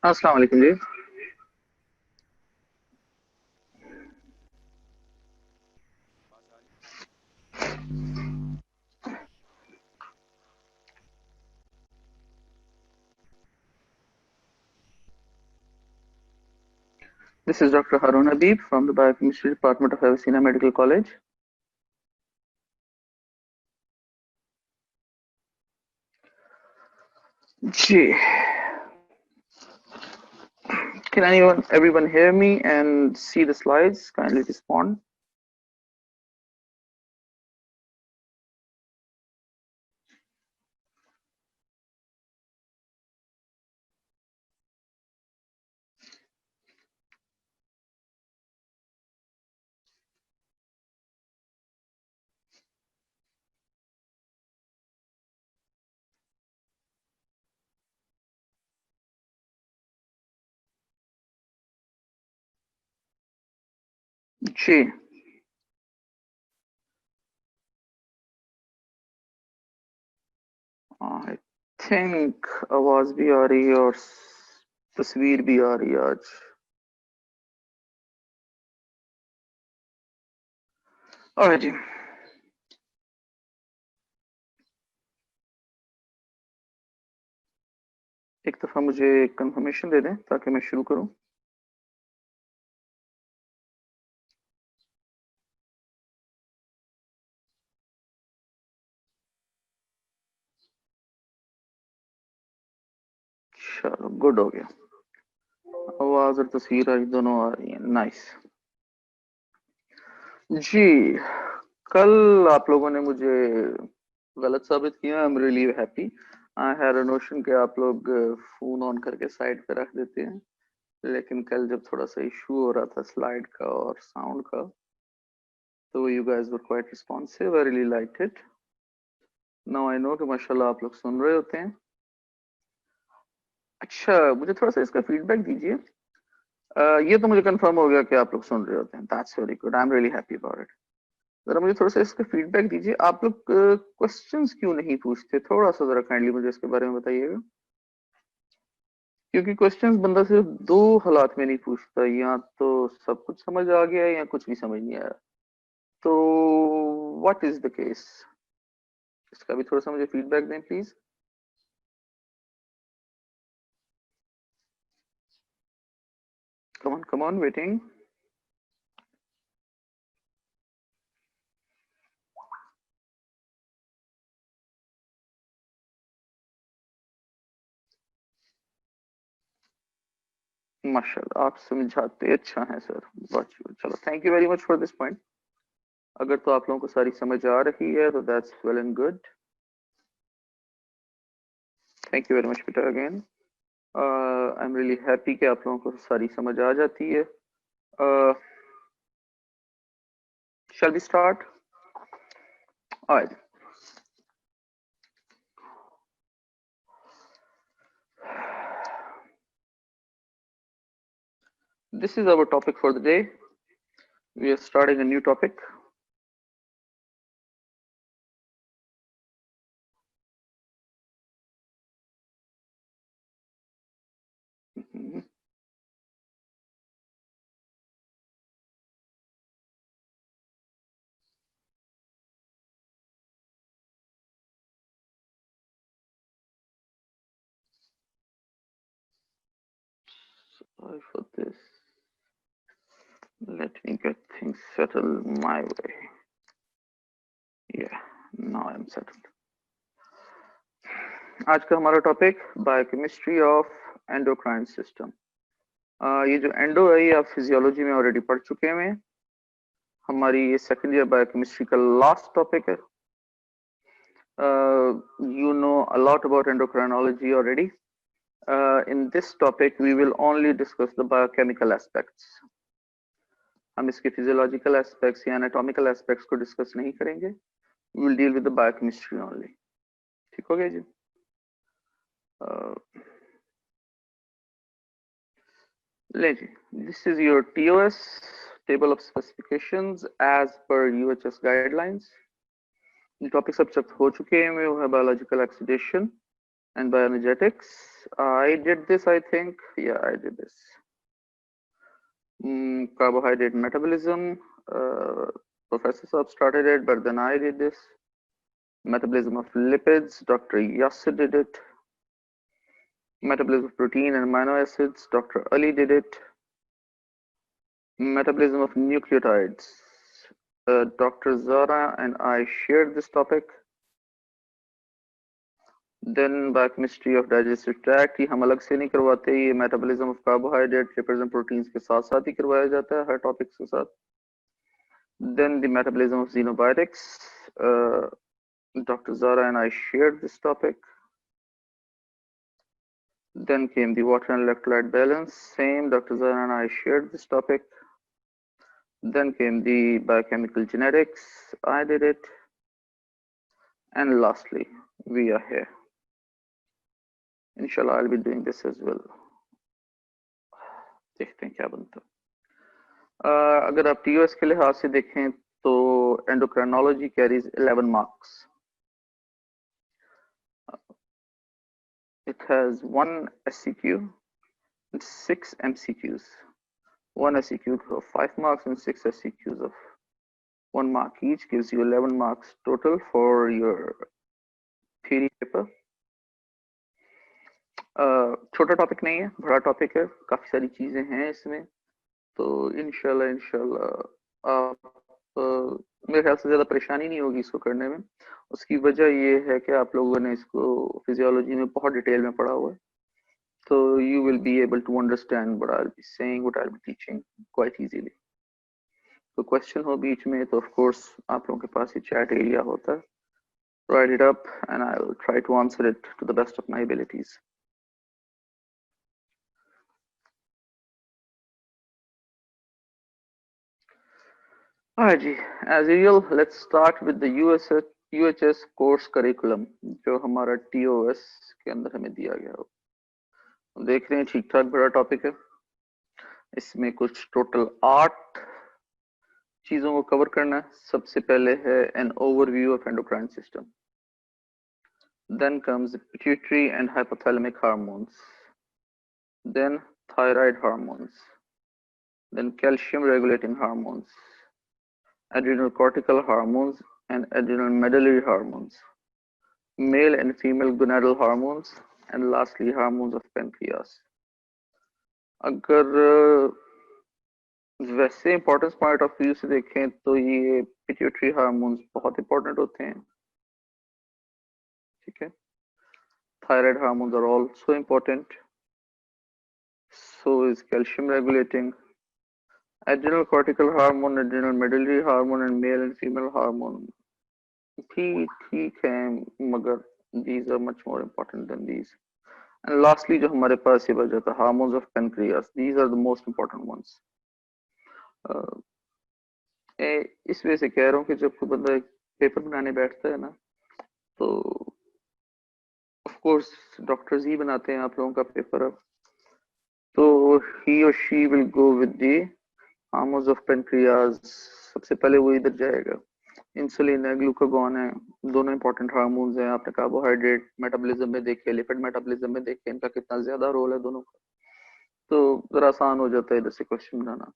अस्सलाम वालेकुम जी। This is Dr. Harun Habib from the Biochemistry Department of Avicenna Medical College. Gee, can everyone hear me and see the slides? Kindly respond. Gee, I think आवाज भी आ रही है और तस्वीर भी आ रही है आज। Alright जी, एक दफा मुझे कंफर्मेशन दे दें ताकि मैं शुरू करूं। चलो गुड हो गया, आवाज और तस्वीर आज दोनों आ रही हैं। नाइस जी। कल आप लोगों ने मुझे गलत साबित किया। आई am really happy. I had a notion कि आप लोग फोन ऑन करके साइड पे रख देते हैं, लेकिन कल जब थोड़ा सा इशू हो रहा था स्लाइड का और साउंड का, तो you guys were quite responsive. I really like it. Now I know कि माशाल्लाह आप लोग सुन रहे होते हैं। अच्छा, मुझे थोड़ा सा इसका फीडबैक दीजिए। ये तो मुझे कंफर्म हो गया कि आप लोग सुन रहे होते हैं। That's very good, I am really happy about it. जरा मुझे थोड़ा सा इसका फीडबैक दीजिए। आप लोग क्वेश्चंस क्यों नहीं पूछते? थोड़ा सा जरा काइंडली मुझे इसके बारे में बताइएगा। क्योंकि क्वेश्चंस बंदा सिर्फ दो हालात में नहीं पूछता, या तो सब कुछ समझ आ गया या कुछ भी समझ नहीं आया। तो व्हाट इज द केस? इसका भी थोड़ा सा मुझे फीडबैक दें प्लीज। Come on waiting. माशाल्लाह, आप समझाते अच्छा है सर। चलो, thank you very much for this point. अगर तो आप लोगों को सारी समझ आ रही है तो that's well and good. Thank you very much Peter again. I am really happy कि आप लोगों को सारी समझ आ जाती है। Shall we start? Alright. This is our topic for the day. We are starting a new topic. Sorry for this. Let me get things settled my way. Yeah, now I'm settled. आज का हमारा topic biochemistry of endocrine system. ये जो endo है ये आप physiology में already पढ़ चुके हैं। हमारी ये सेकंड ईयर बायोकेमिस्ट्री का लास्ट टॉपिक है। You know a lot about endocrinology already. In this topic we will only discuss the biochemical aspects. हम इसके फिजियोलॉजिकल एस्पेक्ट्स या एनाटॉमिकल एस्पेक्ट्स को डिस्कस नहीं करेंगे। We will deal with the biochemistry only. ठीक हो गया जी? ले जी, this is your TOS, table of specifications as per UHS guidelines. Topic सब हो चुके हैं, वो है biological oxidation. And bioenergetics, I did this, I think. Yeah, I did this. Carbohydrate metabolism, Professor Saab started it, but then I did this. Metabolism of lipids, Dr. Yasser did it. Metabolism of protein and amino acids, Dr. Ali did it. Metabolism of nucleotides, Dr. Zara and I shared this topic. Then biochemistry of digestive tract, ये हम अलग से नहीं करवाते, ये metabolism of carbohydrate, lipids and proteins के साथ साथ ही करवाया जाता है हर topics के साथ. Then the metabolism of xenobiotics, Dr. Zara and I shared this topic. Then came the water and electrolyte balance, same, Dr. Zara and I shared this topic. Then came the biochemical genetics, I did it. And lastly, we are here. Inshallah, I'll be doing this as well. देखते हैं क्या बनता है. अगर आप TOS के लिहाज से देखें तो endocrinology carries 11 marks. It has 1 SCQ and 6 MCQs. 1 SCQ of 5 marks and 6 SCQs of 1 mark each gives you 11 marks total for your theory paper. छोटा टॉपिक नहीं है, बड़ा टॉपिक है, काफी सारी चीजें हैं इसमें, तो इंशाल्लाह आप मेरे ख्याल से ज्यादा परेशानी नहीं होगी इसको करने में. उसकी वजह ये है कि आप लोगों ने इसको फिजियोलॉजी में बहुत डिटेल में पढ़ा हुआ है, तो you will be able to understand what I'll be saying, what I'll be teaching quite easily. तो क्वेश्चन हो बीच में तो of course आप लोगों के पास ये chat area होता है. Write it up and I'll try to answer it to the best of my abilities. Alright ji, as usual, let's start with the UHS course curriculum जो हमारा TOS के अंदर हमें दिया गया हो. हम देख रहे हैं ठीक ठाक बड़ा टॉपिक है. इसमें कुछ टोटल 8 चीजों को कवर करना है. सबसे पहले है an overview of endocrine system. Then comes the pituitary and hypothalamic hormones. Then thyroid hormones. Then calcium regulating hormones. Adrenal cortical hormones and adrenal medullary hormones. Male and female gonadal hormones. And lastly hormones of pancreas. अगर वैसे importance point of view से देखें तो ये pituitary hormones बहुत important होते हैं. ठीक है. Thyroid hormones are also important. So is calcium regulating. Adrenal cortical hormone, adrenal medullary hormone, and male and female hormone. ठीक है, मगर these are much more important than these. And lastly, जो हमारे पास ये बचा था hormones of pancreas. These are the most important ones. इस वजह से कह रहा हूँ कि जब कोई बंदा पेपर बनाने बैठता है ना, तो ऑफ कोर्स डॉक्टर्स ही बनाते हैं आप लोगों का पेपर. अब तो he or she will go with the hormones of pancreas. सबसे पहले वो इधर जाएगा. इंसुलिन है, ग्लूकागॉन है, दोनों इंपॉर्टेंट हार्मोन्स हैं. आपने कार्बोहाइड्रेट मेटाबॉलिज्म में देखे, लिपिड मेटाबॉलिज्म में देखे, इनका कितना ज्यादा रोल है दोनों का, तो जरा आसान हो जाता है इधर से question banana.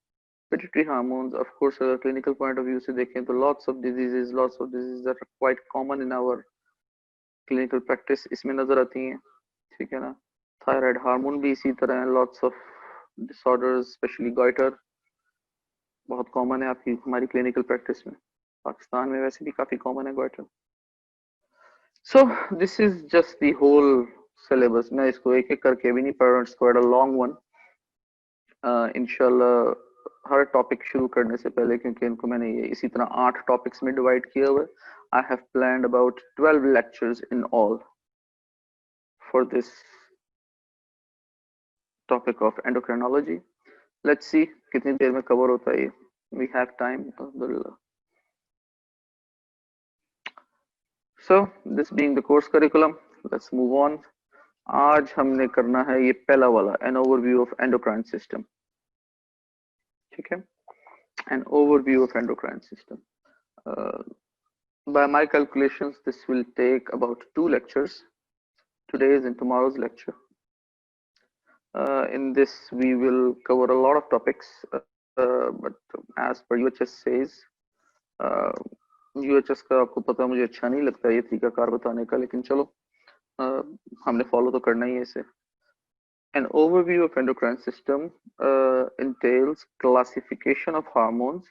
Pituitary hormones, of course, clinical point of view से देखें तो lots of diseases that are quite common in our clinical practice इसमें नजर आती हैं. ठीक है ना. Thyroid hormone भी इसी तरह है. Lots of disorders, especially goiter, बहुत कॉमन है आपकी हमारी क्लिनिकल प्रैक्टिस में. पाकिस्तान में वैसे भी काफी कॉमन है goiter. So this is just the whole syllabus. मैं इसको एक एक करके भी नहीं पढ़ रहा. It's quite a long one. इंशाल्लाह हर टॉपिक शुरू करने से पहले, क्योंकि इनको मैंने ये इसी तरह 8 टॉपिक्स में डिवाइड किया हुआ है, I have planned about 12 lectures in all for this topic of endocrinology. Let's see कितनी देर में कवर होता है ये. वी हैव टाइम अल्हम्दुलिल्लाह. So this being the course curriculum, let's move on. आज हमने करना है ये पहला वाला, an overview of endocrine system. ठीक है. An overview of endocrine system. By my calculations, this will take about 2 lectures. today's and tomorrow's lecture. In this, we will cover a lot of topics, but as per UHS says, UHS का आपको पता मुझे अच्छा नहीं लगता ये तरीकाकार बताने का, लेकिन चलो हमने फॉलो तो करना ही है इसे. An overview of endocrine system entails classification of hormones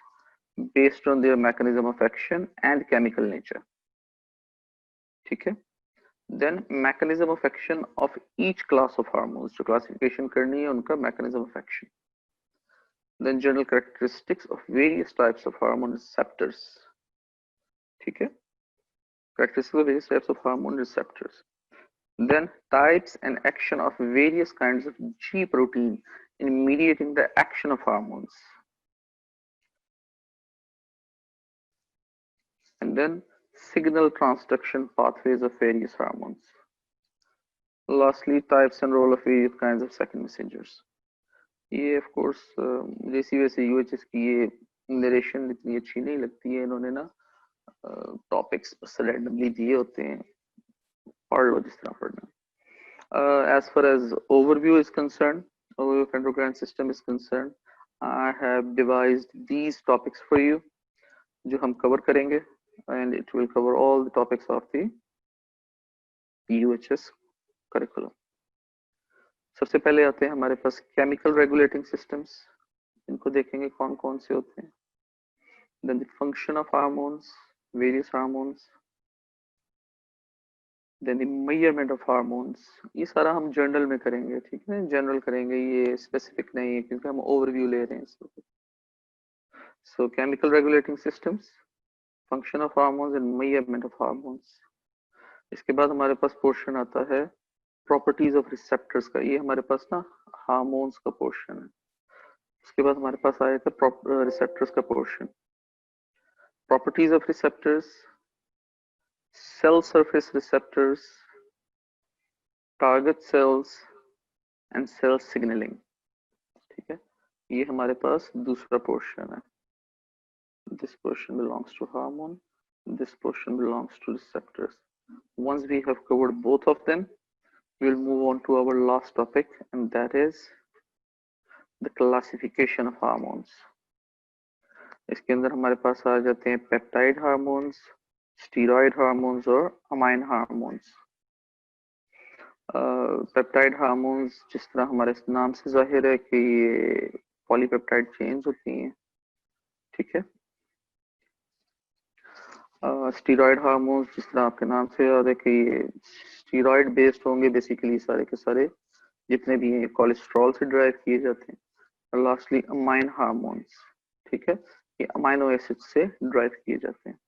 based on their mechanism of action and chemical nature. ठीक है. Then mechanism of action of each class of hormones. जो classification करनी है उनका mechanism of action. Then general characteristics of various types of hormone receptors. ठीक है. Characteristics of various types of hormone receptors. Then types and action of various kinds of G protein in mediating the action of hormones. And then signal transduction pathways of various hormones. Lastly, types and role of various kinds of second messengers. ये of course जैसी वैसे UHS की ये narration इतनी अच्छी नहीं लगती है. इन्होंने ना टॉपिक्स बस रैंडमली दिए होते हैं, पढ़ लो जिस तरह पढ़ना. As far as overview is concerned, overview of endocrine system is concerned, I have devised these topics for you जो हम cover करेंगे, and it will cover all the topics of the UHS curriculum. सबसे पहले आते हैं हमारे पास chemical regulating systems. इनको देखेंगे कौन कौन से होते हैं. Then the function of hormones, various hormones. Then the measurement of hormones. ये सारा हम जनरल में करेंगे, ठीक है. जनरल करेंगे, ये स्पेसिफिक नहीं है क्योंकि हम ओवरव्यू ले रहे हैं. So chemical regulating systems, function of hormones and measurement of hormones. इसके बाद हमारे पास पोर्शन आता है प्रॉपर्टीज ऑफ रिसेप्टर्स का. ये हमारे पास ना हार्मोन्स का पोर्शन है. उसके बाद हमारे पास आएगा रिसेप्टर्स का portion. Properties of receptors, cell surface receptors, target cells and cell signalling. ठीक है, ये हमारे पास दूसरा पोर्शन है. This portion belongs to hormone, this portion belongs to receptors. Once we have covered both of them, we'll move on to our last topic, and that is the classification of hormones. इसके अंदर हमारे पास आ जाते हैं peptide hormones, steroid hormones और amine hormones. Peptide hormones जिस तरह हमारे नाम से जाहिर है कि ये पॉलीपेप्टाइड चेन्स होती हैं. ठीक है. स्टीरॉयड हार्मोन्स जिस तरह आपके नाम से याद है कि ये स्टीरॉयड बेस्ड होंगे बेसिकली सारे के सारे जितने भी हैं, कोलेस्ट्रॉल से ड्राइव किए जाते हैं. और लास्टली अमाइन हार्मोन्स. ठीक है, ये अमाइनो एसिड से ड्राइव किए जाते हैं.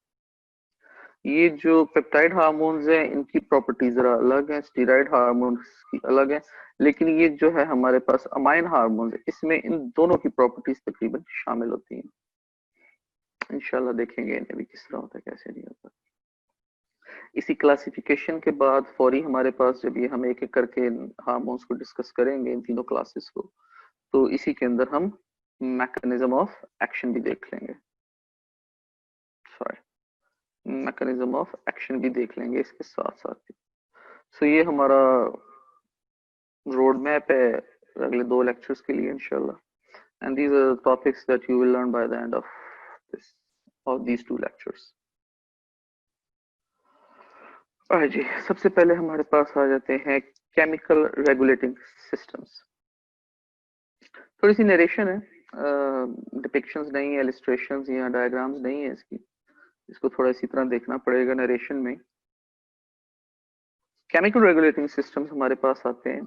ये जो पेप्टाइड हार्मोन्स हैं इनकी प्रॉपर्टीज जरा अलग हैं, स्टीरॉयड हार्मोन्स की अलग है, लेकिन ये जो है हमारे पास अमाइन हार्मोन्स इसमें इन दोनों की प्रॉपर्टीज तकरीबन शामिल होती हैं. इंशाल्लाह देखेंगे इन्हें भी किस तरह होता है, कैसे नहीं होता. इसी क्लासिफिकेशन के बाद फौरी हमारे पास जब ये हम एक एक करके हार्मोन्स को डिस्कस करेंगे इन तीनों क्लासेस को, तो इसी के अंदर हम मैकेनिज्म ऑफ एक्शन भी देख लेंगे. मैकेनिज्म ऑफ एक्शन भी देख लेंगे इसके साथ साथ. सो ये हमारा रोड मैप है अगले 2 लेक्चर्स के लिए इंशाल्लाह. And these are topics that you will learn by the end of this of these 2 lectures. जी, सबसे पहले हमारे पास आ जाते हैं केमिकल रेगुलेटिंग सिस्टम्स. थोड़ी सी नरेशन है, डिपिक्शंस नहीं है, इलस्ट्रेशंस या डायग्राम्स नहीं है इसकी. इसको थोड़ा इसी तरह देखना पड़ेगा नरेशन में. केमिकल रेगुलेटिंग सिस्टम्स हमारे पास आते हैं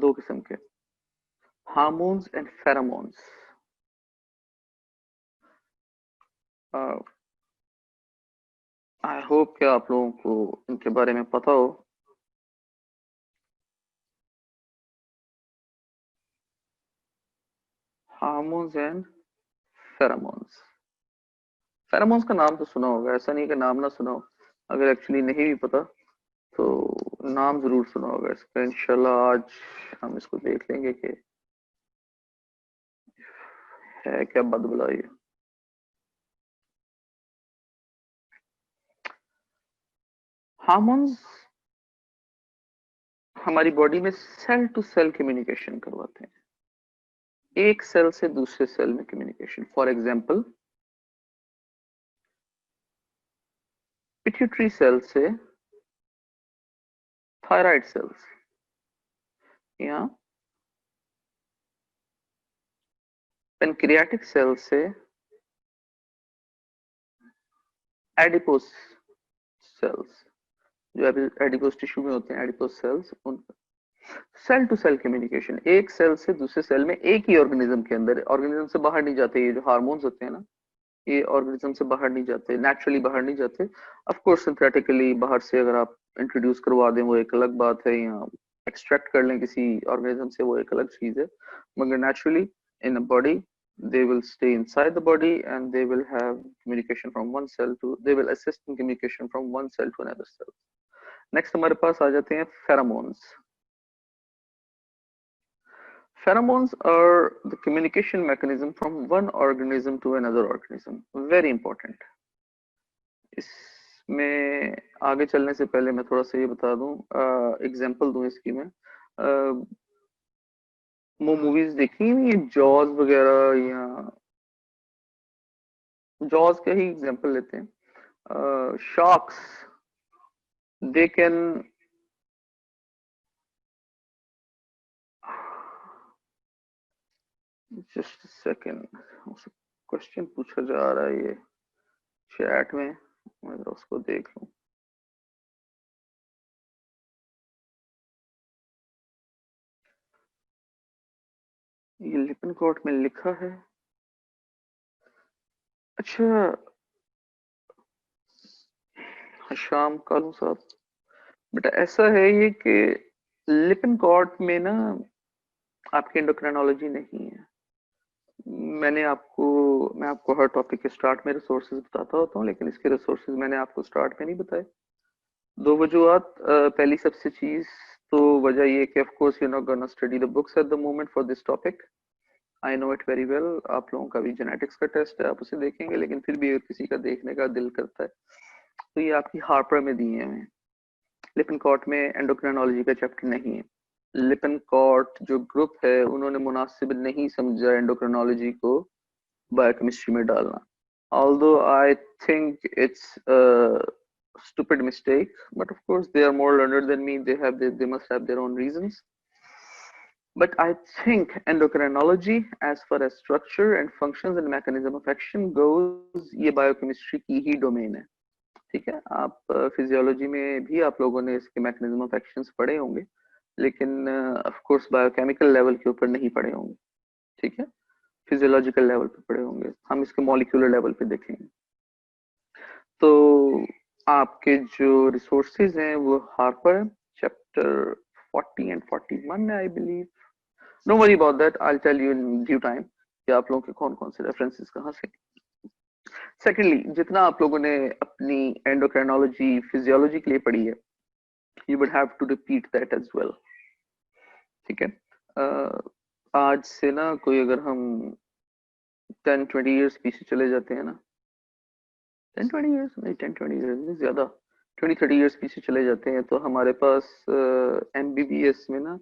2 किस्म के, hormones and pheromones. I hope कि आप लोगों को इनके बारे में पता हो. Hormones and pheromones. फेरोमोन्स का नाम तो सुना होगा, ऐसा नहीं कि नाम ना सुना हो. अगर एक्चुअली नहीं भी पता तो नाम जरूर सुना होगा इसका. इंशाल्लाह आज हम इसको देख लेंगे कि है क्या बदबला ये. हार्मोन्स हमारी बॉडी में सेल टू सेल कम्युनिकेशन करवाते हैं, एक सेल से दूसरे सेल में communication. For example pituitary cell से थायराइड सेल्स, या पेनक्रियाटिक सेल से एडिपोस सेल्स, जो एडिपोस टिश्यू में होते हैं एडिपोस सेल्स, उन सेल टू सेल कम्युनिकेशन, एक सेल से दूसरे सेल में, एक ही ऑर्गेनिज्म के अंदर, ऑर्गेनिज्म से बाहर नहीं जाते। ये जो हार्मोन्स होते हैं ना, ये ऑर्गेनिज्म से बाहर नहीं जाते, नेचुरली बाहर नहीं जाते। ऑफ कोर्स सिंथेटिकली बाहर से अगर आप इंट्रोड्यूस करवा दें वो एक अलग बात है, या एक्सट्रैक्ट कर लें किसी ऑर्गेनिज्म से, वो एक अलग चीज है। मगर naturally in a body they will stay inside the body and they will have communication from one cell to, they will assist in communication from one cell to another cell. Next हमारे पास आ जाते हैं pheromones. Pheromones are the communication mechanism from one organism to another organism. Very important. इसमें आगे चलने से पहले मैं थोड़ा सा ये बता दूं, एग्जांपल दूं इसकी मैं। वो मूवीज देखी हुई है जॉज वगैरह, या जॉज का ही एग्जांपल लेते हैं। Sharks, they can just second, question पूछा जा रहा है ये चैट में, मैं उसको देख लूं। ये लिपन कोट में लिखा है। अच्छा शाम कालू साहब, बेटा ऐसा है ये कि लिपन कोट में ना आपकी एंडोक्राइनोलॉजी नहीं है। मैं आपको हर टॉपिक के स्टार्ट में रिसोर्सेज बताता होता हूँ, लेकिन इसके रिसोर्सेज मैंने आपको स्टार्ट में नहीं बताए। दो वजूहत। पहली सबसे चीज तो वजह ये कि of course you not gonna study the books at the moment for this topic. I know it very well. आप लोगों का भी जेनेटिक्स का टेस्ट है, आप उसे देखेंगे, लेकिन फिर भी अगर किसी का देखने का दिल करता है तो ये आपकी हार्पर में दिए हैं। लिपन कॉट में एंडोक्राइनोलॉजी का चैप्टर नहीं है। लिपन कॉट जो ग्रुप है उन्होंने मुनासिब नहीं समझा एंडोक्राइनोलॉजी को बायोकेमिस्ट्री में डालना। although I think it's a stupid mistake, but of course they are more learned than me, they must have their own reasons. But I think endocrinology as far as structure and functions and mechanism of action goes, ये biochemistry की ही domain है। ठीक है, आप physiology में भी आप लोगों ने इसके मैकेनिज्म ऑफ एक्शंस पढ़े होंगे, लेकिन ऑफ कोर्स बायोकेमिकल लेवल के ऊपर नहीं पढ़े होंगे। ठीक है, फिजियोलॉजिकल लेवल पे पढ़े होंगे, हम इसके मॉलिक्यूलर लेवल पे देखेंगे। तो आपके जो रिसोर्सेज हैं वो हार्पर चैप्टर 40 एंड 41 है I believe. No worry about that, I will tell you in due time कि आप लोगों के कौन कौन से रेफरेंसेस कहाँ से। सेकेंडली, जितना आप लोगों ने अपनी एंडोक्राइनोलॉजी फिजियोलॉजी के लिए पढ़ी है, you would have to repeat that as well. ठीक है, आज से ना कोई अगर हम 10-20 इयर्स पीछे चले जाते हैं ना, 10-20 इयर्स नहीं, 10-20 इयर्स नहीं, ज्यादा 20-30 इयर्स पीछे चले जाते हैं, तो हमारे पास एमबीबीएस में ना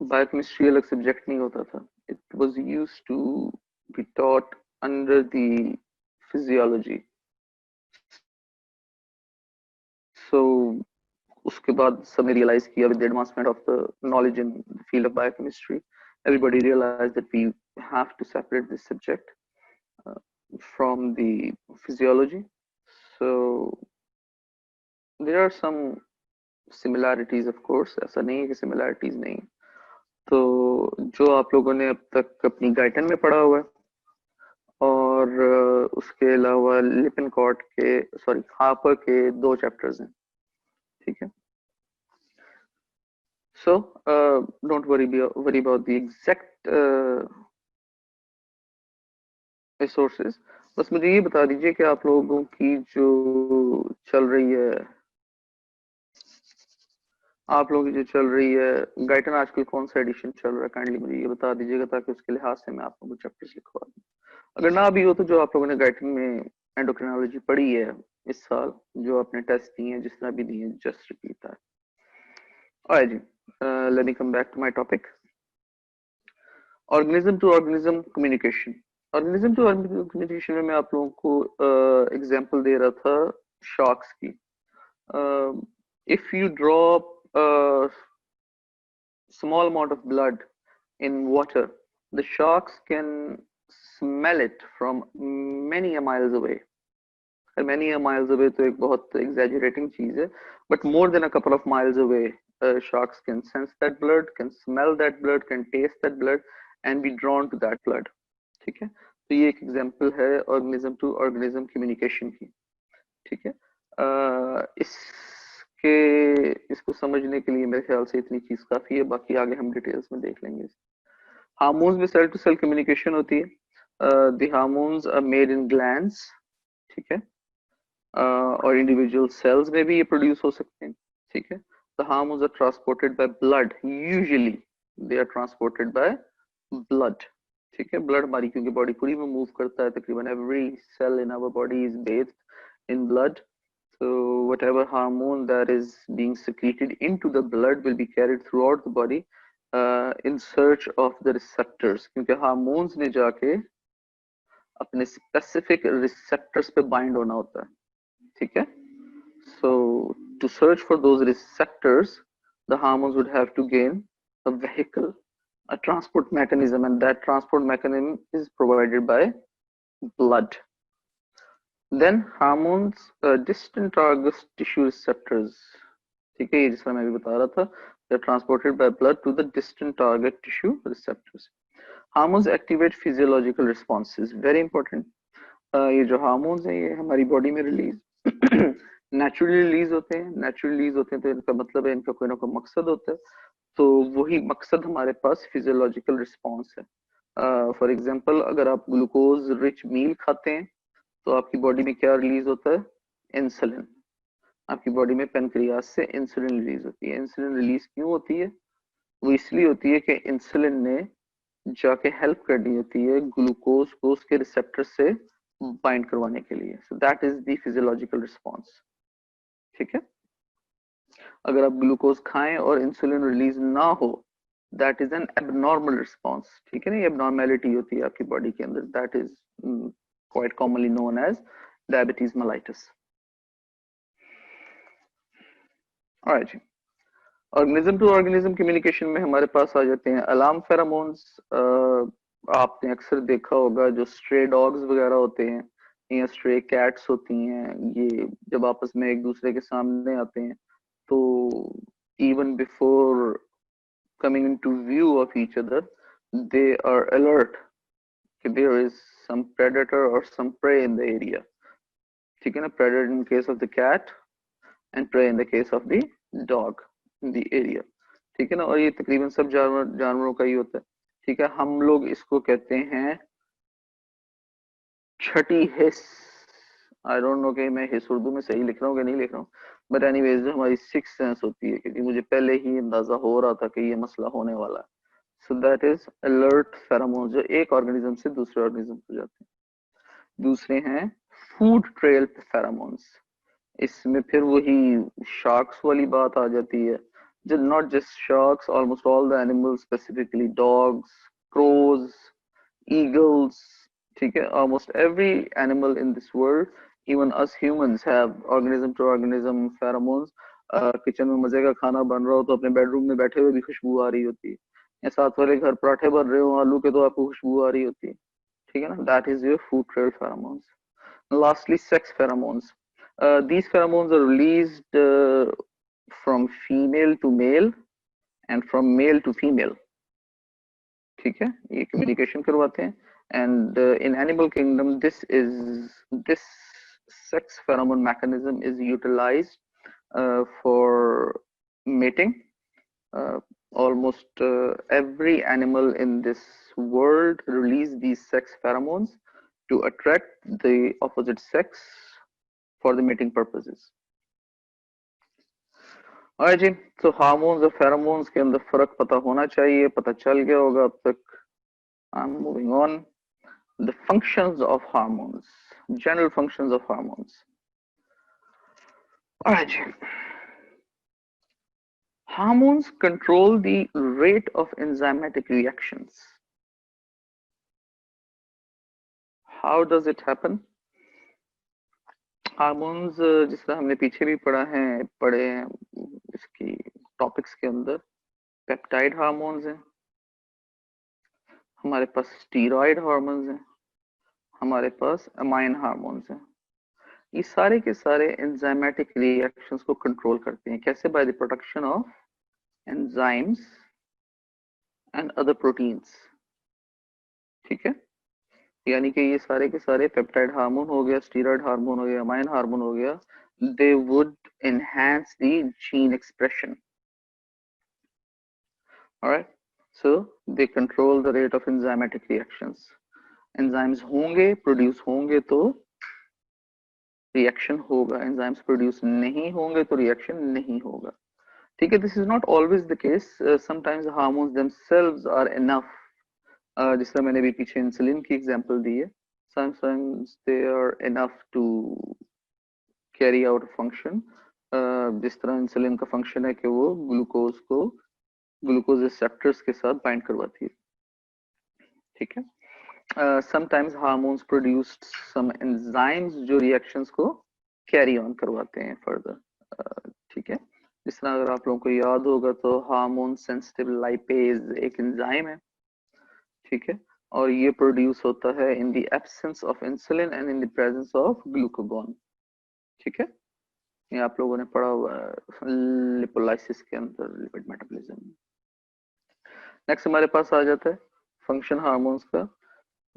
बायोकेमिस्ट्री अलग सब्जेक्ट नहीं होता था। It was used to be taught under the physiology. So उसके बाद सबने रियलाइज किया with the advancement of the knowledge in field of biochemistry, everybody realized that we have to separate this subject from the physiology. So there are some similarities of course, ऐसा नहीं है कि similarities नहीं। तो जो आप लोगों ने अब तक अपनी गाइटन में पढ़ा हुआ है, और उसके अलावा लिपन कॉट के, सॉरी हार्पर के 2 चैप्टर्स हैं। ठीक है, so don't worry about the exact resources। बस मुझे ये बता दीजिए कि आप लोगों की जो चल रही है, आप लोगों की जो चल रही है गाइटन, आजकल कौन सा एडिशन चल रहा है, काइंडली मुझे ये बता दीजिएगा, ताकि उसके लिहाज से मैं आप लोगों को चैप्टर्स लिखवा दूं। अगर ना भी हो तो जो आप लोगों ने गाइटन में एंडोक्रिनोलॉजी पढ़ी है इस साल, जो आपने टेस्ट दिए हैं, जिस तरह भी दिए हैं, जस्ट रिपीट दैट। Alright जी, let me come back to my topic. Organism to organism communication. Organism to organism communication में मैं आप लोगों को एग्जांपल दे रहा था शार्क्स की। If you drop small amount of blood in water, the sharks can smell it from many miles away. Many miles away तो एक बहुत exaggerating चीज है, but more than a couple of miles away, sharks can sense that blood, can smell that blood, can taste that blood, and be drawn to that blood. ठीक है, तो ये एक एग्जांपल है ऑर्गेनिज्म टू ऑर्गेनिज्म कम्युनिकेशन की। ठीक है, इसको समझने के लिए मेरे ख्याल से इतनी चीज काफी है, बाकी आगे हम डिटेल्स में देख लेंगे। हार्मोन्स में सेल टू सेल कम्युनिकेशन होती है। The hormones are made in glands, ठीक है, और इंडिविजुअल सेल्स में भी ये प्रोड्यूस हो सकते हैं। ठीक है, the hormones are transported by blood, usually they are transported by blood. ठीक है, ब्लड हमारी क्योंकि बॉडी पूरी में मूव करता है, तकरीबन every cell in our body is based in blood. So whatever hormone that is being secreted into the blood will be carried throughout the body in search of the receptors, क्योंकि hormones ने जाके अपने specific receptors पे bind होना होता है। ठीक है, so to search for those receptors, the hormones would have to gain a vehicle, a transport mechanism, and that transport mechanism is provided by blood. Then hormones distant target tissue receptors, ठीक है, ये जिस तरह मैं भी बता रहा था, they are transported by blood to the distant target tissue receptors. Hormones activate physiological responses, very important. ये जो हार्मोन्स हैं ये हमारी बॉडी में रिलीज नेचुरली रिलीज होते हैं। नेचुरली रिलीज होते हैं तो इनका मतलब है इनका कोई ना कोई मकसद होता है, तो वही मकसद हमारे पास फिजियोलॉजिकल रिस्पॉन्स है। फॉर एग्जांपल, अगर आप ग्लूकोज रिच मील खाते हैं तो आपकी बॉडी में क्या रिलीज होता है? इंसुलिन। आपकी बॉडी में पेनक्रियास से इंसुलिन रिलीज होती है। इंसुलिन रिलीज क्यों होती है? वो इसलिए होती है कि इंसुलिन ने जाके हेल्प करनी होती है ग्लूकोज को उसके रिसेप्टर से बाइंड करवाने के लिए। So that is the physiological response. ठीक है, अगर आप ग्लूकोज खाएं और इंसुलिन रिलीज ना हो, that is an abnormal response. ठीक है ना, ये एबनॉर्मेलिटी होती है आपकी बॉडी के अंदर, that is quite commonly known as diabetes mellitus. Alright जी, ऑर्गेनिज्म टू ऑर्गेनिज्म कम्युनिकेशन में हमारे पास आ जाते हैं अलार्म फेरोमोन्स। आपने अक्सर देखा होगा जो स्ट्रे डॉग्स वगैरह होते हैं या स्ट्रे कैट्स होती हैं, ये जब आपस में एक दूसरे के सामने आते हैं तो even before coming into view of each other, they are alert that there is some predator or some prey in the area. ठीक है ना, predator in case of the cat and prey in the case of the dog in the area. ठीक है ना, और ये तकरीबन सब जानवरों का ही होता है। ठीक है, हम लोग इसको कहते हैं छठी हिस्स। आई डोंट नो कि मैं हिस्स उर्दू में सही लिख रहा हूँ कि नहीं लिख रहा हूँ, बट एनीवेज जो हमारी सिक्स सेंस होती है, क्योंकि मुझे पहले ही अंदाजा हो रहा था कि ये मसला होने वाला है। So that is alert pheromone, जो एक ऑर्गेनिज्म से दूसरे ऑर्गेनिज्म को जाते हैं। दूसरे हैं फूड ट्रेल फेरोमोन्स। इसमें फिर वही शार्क्स वाली बात आ जाती है, जो not just sharks, almost all the animals, specifically dogs, crows, eagles, ठीक है, almost every animal in this world, even us humans have organism to organism pheromones. Kitchen में मजे का खाना बन रहा हो तो अपने बेडरूम में बैठे हुए भी खुशबू आ रही होती है, या साथ वाले घर पराठे बन रहे हो आलू के तो आपको खुशबू आ रही होती है। ठीक है ना, that is your food trail pheromones. Lastly, sex pheromones. These pheromones are released from female to male and from male to female. ठीक है, ये कम्युनिकेशन करवाते हैं। and in animal kingdom this sex pheromone mechanism is utilized for mating. Almost every animal in this world release these sex pheromones to attract the opposite sex for the mating purposes. Alright जी, तो hormones और pheromones के अंदर फर्क पता होना चाहिए, पता चल गया होगा अब तक। I'm moving on. The functions of hormones, general functions of hormones. Alright, Hormones control the rate of enzymatic reactions. How does it happen? Hormones जिस तरह हमने पीछे भी पढ़े हैं इसकी टॉपिक्स के अंदर, पेप्टाइड हार्मोन्स हैं, हमारे पास स्टीरॉयड हार्मोन्स हैं, हमारे पास अमाइन हार्मोन्स हैं। ये सारे के सारे एंजाइमेटिक रिएक्शंस को कंट्रोल करते हैं। कैसे? By the production of enzymes and other proteins. ठीक है, यानी कि ये सारे के सारे पेप्टाइड हार्मोन हो गया, स्टीरॉयड हार्मोन हो गया, अमाइन हार्मोन हो गया, they would enhance the gene expression. All right, so they control the rate of enzymatic reactions. enzymes होंगे, प्रोड्यूस होंगे तो रिएक्शन होगा, एंजाइम्स प्रोड्यूस नहीं होंगे तो रिएक्शन नहीं होगा। ठीक है, this is not always the case, sometimes hormones themselves are enough, जिस तरह मैंने भी पीछे इंसुलिन की एग्जांपल दी है, sometimes they are enough to carry out a function, जिस तरह इंसुलिन का फंक्शन है कि वो ग्लूकोज को ग्लूकोज रिसेप्टर्स के साथ बाइंड करवाती है। ठीक है, sometimes hormones produced some enzymes जो रिएक्शंस को कैरी ऑन करवाते हैं फर्दर। ठीक है, जिस तरह अगर आप लोगों को याद होगा तो हार्मोन सेंसिटिव लाइपेज एक एंजाइम है। ठीक है, और ये प्रोड्यूस होता है in the absence of insulin and in the presence of glucagon. ठीक है, ये आप लोगों ने पढ़ा हुआ है लिपोलाइसिस के अंदर, लिपिड मेटाबॉलिज्म। नेक्स्ट हमारे पास आ जाता है फंक्शन हार्मोन्स का।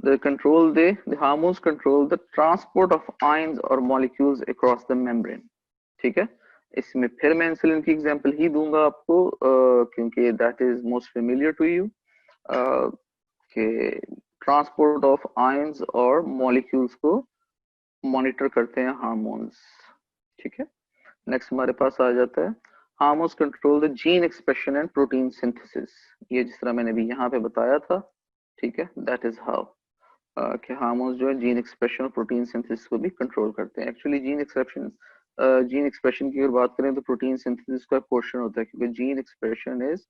the hormones control the transport of ions or molecules across the membrane। ठीक है, इसमें फिर मैं इंसुलिन की एग्जांपल ही दूंगा आपको, क्योंकि that is most familiar to you, कि ट्रांसपोर्ट ऑफ आयंस और मॉलिक्यूल्स को मॉनिटर करते हैं हार्मोन्स। ठीक है, नेक्स्ट हमारे पास आ जाता है hormones control the gene expression and protein synthesis. ये जिस तरह मैंने भी यहाँ पे बताया था, ठीक है, दैट इज हाउ कि हार्मोन्स जो है जीन एक्सप्रेशन और प्रोटीन सिंथेसिस को भी कंट्रोल करते हैं। एक्चुअली जीन एक्सप्रेशन की अगर बात करें तो प्रोटीन सिंथेसिस का पोर्शन होता है, क्योंकि gene expression is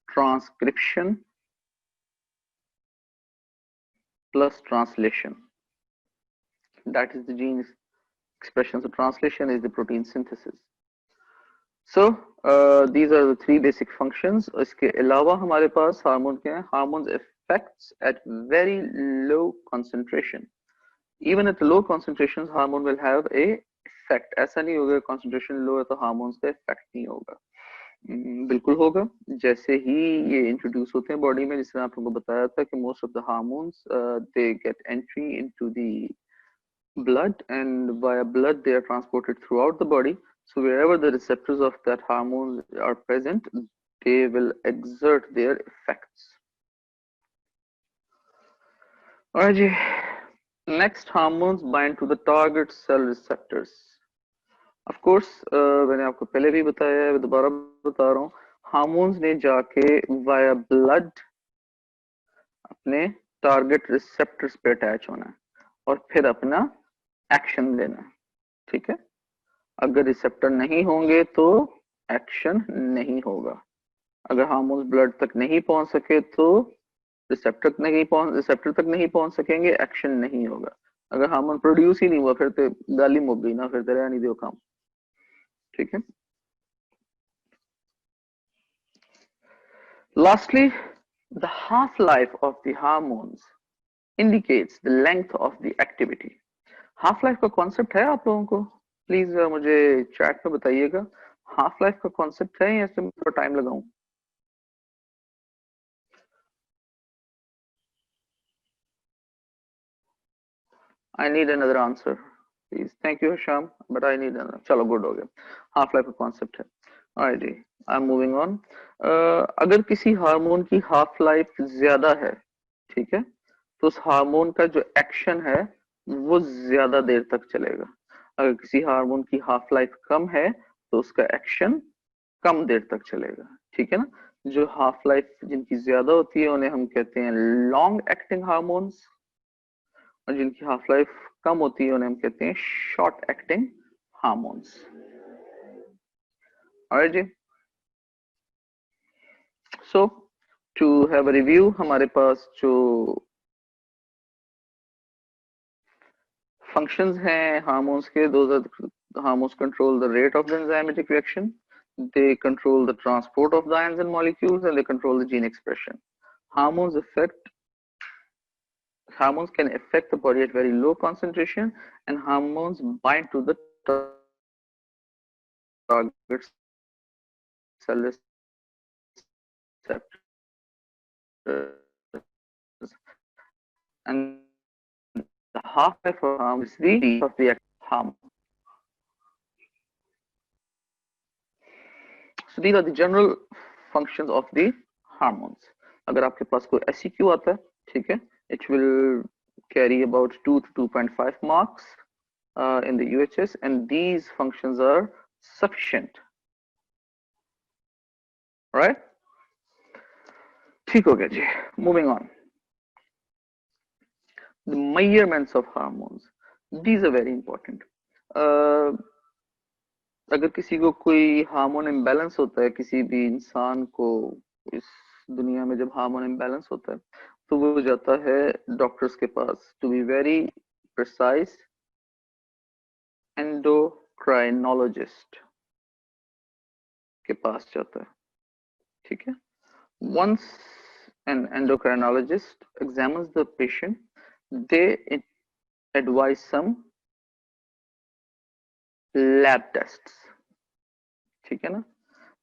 transcription plus translation. That is the gene expression. So translation is the protein synthesis. So these are the three basic functions. इसके अलावा हमारे पास हार्मोन क्या है? Hormones effects at very low concentration. Even at low concentrations, hormone will have a effect. ऐसा नहीं होगा concentration low है तो hormones का effect नहीं होगा। बिल्कुल होगा। जैसे ही ये इंट्रोड्यूस होते हैं बॉडी में, जिसने आप लोगों को बताया था कि most of the hormones they get entry into the blood, and via blood they are transported throughout the body. So wherever the receptors of that hormone are present, they will exert their effects. Alright जी, next hormones bind to the target cell receptors. Of course, मैंने आपको पहले भी बताया है, दोबारा बता रहा हूँ, हार्मोन्स ने जाके वाया ब्लड अपने टारगेट रिसेप्टर्स पे अटैच होना है और फिर अपना एक्शन देना है। ठीक है, अगर रिसेप्टर नहीं होंगे तो एक्शन नहीं होगा। अगर हार्मोन्स ब्लड तक नहीं पहुंच सके तो रिसेप्टर तक नहीं पहुंच सकेंगे, एक्शन नहीं होगा। अगर हार्मोन प्रोड्यूस ही नहीं हुआ फिर तो गाली मुक गई ना, फिर तो रहने दो काम। ठीक है, lastly, the half-life of the hormones indicates the length of the activity. Half life का कॉन्सेप्ट है आप लोगों को? प्लीज मुझे चैट में बताइएगा, हाफ लाइफ का कॉन्सेप्ट है या इसमें थोड़ा टाइम लगाऊं? I need another answer, please. Thank you, Hisham, but I need another. चलो गुड हो गया, हाफ लाइफ का कॉन्सेप्ट है। Alright जी, आई एम मूविंग ऑन। अगर किसी हार्मोन की हाफ लाइफ ज्यादा है, ठीक है, तो उस हार्मोन का जो एक्शन है वो ज्यादा देर तक चलेगा। अगर किसी हार्मोन की हाफ लाइफ कम है तो उसका एक्शन कम देर तक चलेगा। ठीक है ना, जो हाफ लाइफ जिनकी ज्यादा होती है उन्हें हम कहते हैं लॉन्ग एक्टिंग हार्मोन्स, और जिनकी हाफ लाइफ कम होती है उन्हें हम कहते हैं शॉर्ट एक्टिंग हार्मोन्स। ऑलराइट जी, So to have a review, हमारे पास जो functions हैं hormones के, those are hormones control the rate of the enzymatic reaction, they control the transport of the ions and molecules, and they control the gene expression. Hormones can affect the body at very low concentration, and hormones bind to the target cell receptors, and the half-life of hormone is the of the hormone. So these are the general functions of the hormones. अगर आपके पास कोई SEQ आता है, ठीक है, it will carry about 2 to 2.5 marks in the UHS, and these functions are sufficient, right? ठीक हो गया जी. Moving on. The measurements of hormones, these are very important. अगर किसी को कोई हार्मोन इम्बैलेंस होता है, किसी भी इंसान को इस दुनिया में जब हार्मोन इम्बैलेंस होता है तो वो जाता है डॉक्टर्स के पास. To be very precise, endocrinologist के पास जाता है, ठीक है. Once an endocrinologist examines the patient, they advise some lab tests, ठीक है ना.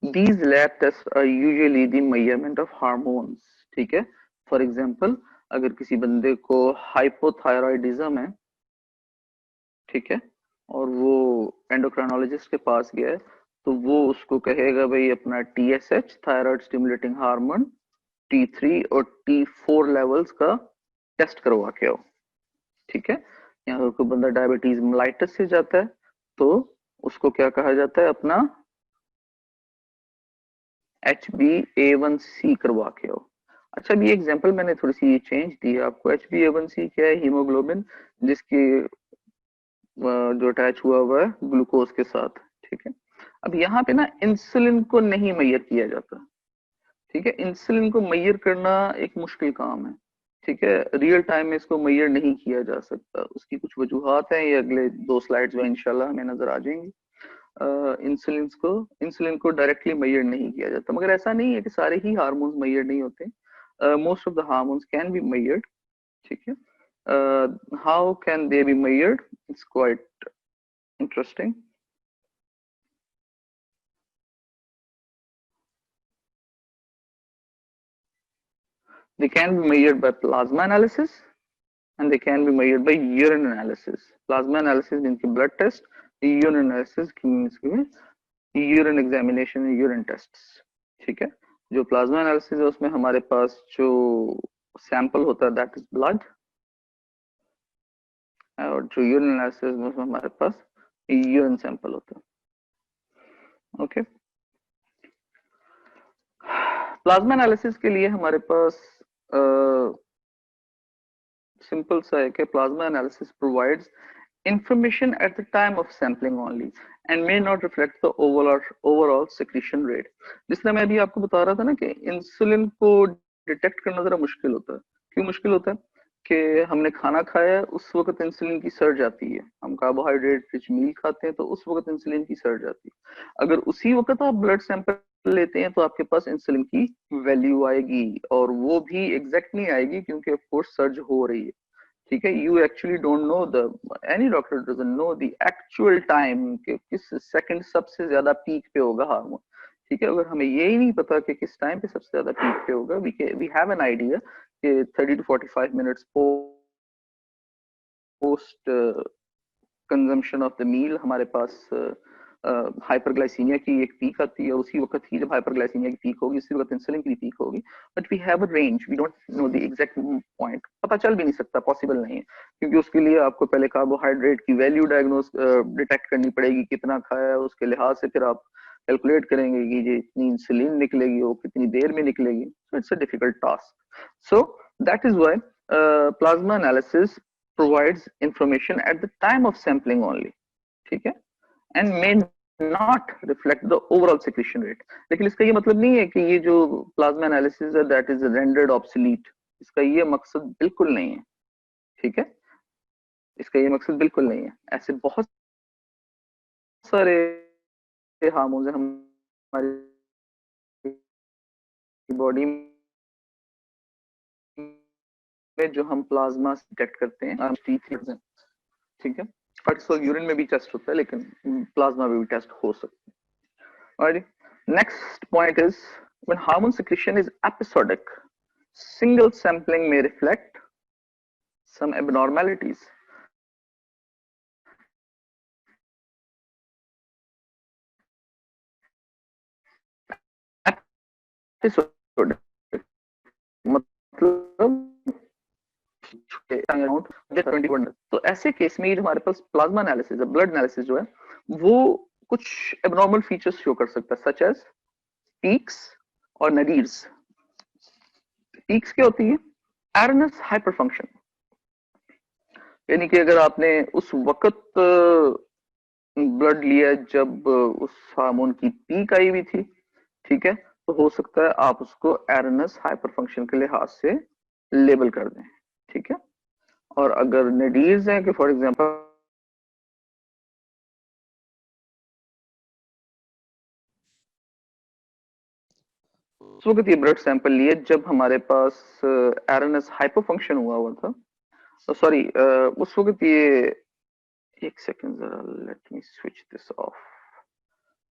These lab tests are usually the measurement of hormones, ठीक है. For example, अगर किसी बंदे को हाइपोथायरॉयडिज्म है, ठीक है, और वो एंडोक्राइनोलॉजिस्ट के पास गया है, तो वो उसको कहेगा भाई अपना TSH, thyroid stimulating hormone, T3 और T4 लेवल्स का टेस्ट करवा के आओ, ठीक है. यहाँ कोई बंदा डायबिटीज मेलाइटस से जाता है तो उसको क्या कहा जाता है, अपना HbA1c करवा के आओ. अच्छा, अभी एग्जांपल मैंने थोड़ी सी चेंज दी है आपको. HbA1c क्या है? हीमोग्लोबिन जिसकी जो अटैच हुआ है ग्लूकोज के साथ, ठीक है. अब यहाँ पे ना इंसुलिन को नहीं मेजर किया जाता, ठीक है. इंसुलिन को मेजर करना एक मुश्किल काम है, ठीक है. रियल टाइम में इसको मेजर नहीं किया जा सकता. उसकी कुछ वजूहात हैं, ये अगले 2 स्लाइड्स में इंशाल्लाह हमें नजर आ जाएंगी. इंसुलिन को डायरेक्टली मेजर नहीं किया जाता, मगर ऐसा नहीं है कि सारे ही हार्मोन्स मेजर नहीं होते. Most of the hormones can be measured, ठीक है. How can they be measured? It's quite interesting. They can be measured by plasma analysis and they can be measured by urine analysis. Plasma analysis means blood test, urine analysis means urine examination, urine tests, ठीक है. जो plasma analysis है उसमें हमारे पास जो sample होता है that is blood, और जो यूरिन एनालिसिस में हमारे पास यूरिन सैंपल होता है. ओके. प्लाज्मा एनालिसिस के लिए हमारे पास सिंपल सा है कि plasma analysis provides information at the time of sampling only and may not reflect the overall secretion rate. जिस तरह मैं अभी आपको बता रहा था ना कि इंसुलिन को डिटेक्ट करना जरा मुश्किल होता है. क्यों मुश्किल होता है? कि हमने खाना खाया है, उस वक्त इंसुलिन की सर्ज आती है. हम कार्बोहाइड्रेट रिच मील खाते हैं तो उस वक्त इंसुलिन की सर्ज आती है. अगर उसी वक्त आप ब्लड सैंपल लेते हैं तो आपके पास इंसुलिन की वैल्यू आएगी, और वो भी एग्जैक्ट नहीं आएगी क्योंकि ऑफ कोर्स सर्ज हो रही है, ठीक है. You actually don't know the, any doctor doesn't know the actual time कि किस सेकंड सबसे ज्यादा पीक पे होगा हार्मोन, ठीक है. अगर हमें ये ही नहीं पता कि किस टाइम पे सबसे ज्यादा पीक पे होगा, वी हैव एन आइडिया कि 30 to 45 minutes post consumption of the meal हमारे पास हाइपरग्लाइसीमिया की एक पीक आती है, और उसी वक्त ही जब हाइपरग्लाइसीमिया की पीक होगी उसी वक्त इंसुलिन की पीक होगी. But we have a range, we don't know the exact point. पता चल भी नहीं सकता, पॉसिबल नहीं है, क्योंकि उसके लिए आपको पहले कार्बोहाइड्रेट की वैल्यू डिटेक्ट करनी पड़ेगी, कितना खाया है उसके लिहाज से फिर आप कैलकुलेट करेंगे कि ये इतनी इंसुलिन निकलेगी, वो कितनी देर में निकलेगी. So it's a difficult task. So that is why plasma analysis provides information at the time of sampling only, ठीक है, and may not reflect the overall secretion rate. लेकिन इसका ये मतलब नहीं है कि ये जो प्लाज्मा एनालिसिस है दैट इज रेंडर्ड ऑब्सोलीट, इसका ये मकसद बिल्कुल नहीं है, ठीक है, इसका ये मकसद बिल्कुल नहीं है। ऐसे बहुत सारे हार्मोन्स हैं हमारी बॉडी में जो हम प्लाज्मा से डिटेक्ट करते हैं, ठीक है, और यूरिन में भी टेस्ट होता है लेकिन प्लाज्मा में भी टेस्ट हो सकता है। और next point is when hormone secretion is episodic, single sampling may reflect some abnormalities. Episodic मतलब तो ऐसे केस में जो हमारे पास प्लाज्मा एनालिसिस है, ब्लड एनालिसिस जो है, वो कुछ एबनॉर्मल फीचर्स शो कर सकता है, सच एज पीक्स और नडीर्स। पीक्स क्या होती है? एरनस हाइपरफंक्शन, यानी कि अगर आपने उस वक्त ब्लड लिया जब उस हार्मोन की पीक आई हुई थी, ठीक है, तो हो सकता है आप उसको एरनस हाइपरफंक्शन के लिहाज से लेबल कर दें, ठीक है। और अगर नडीर्स हैं कि फॉर एग्जांपल उस वक्त ये ब्लड सैंपल लिए जब हमारे पास एरनस हाइपोफंक्शन हुआ था, तो सॉरी उस वक्त ये, एक सेकंड जरा, let me switch this of,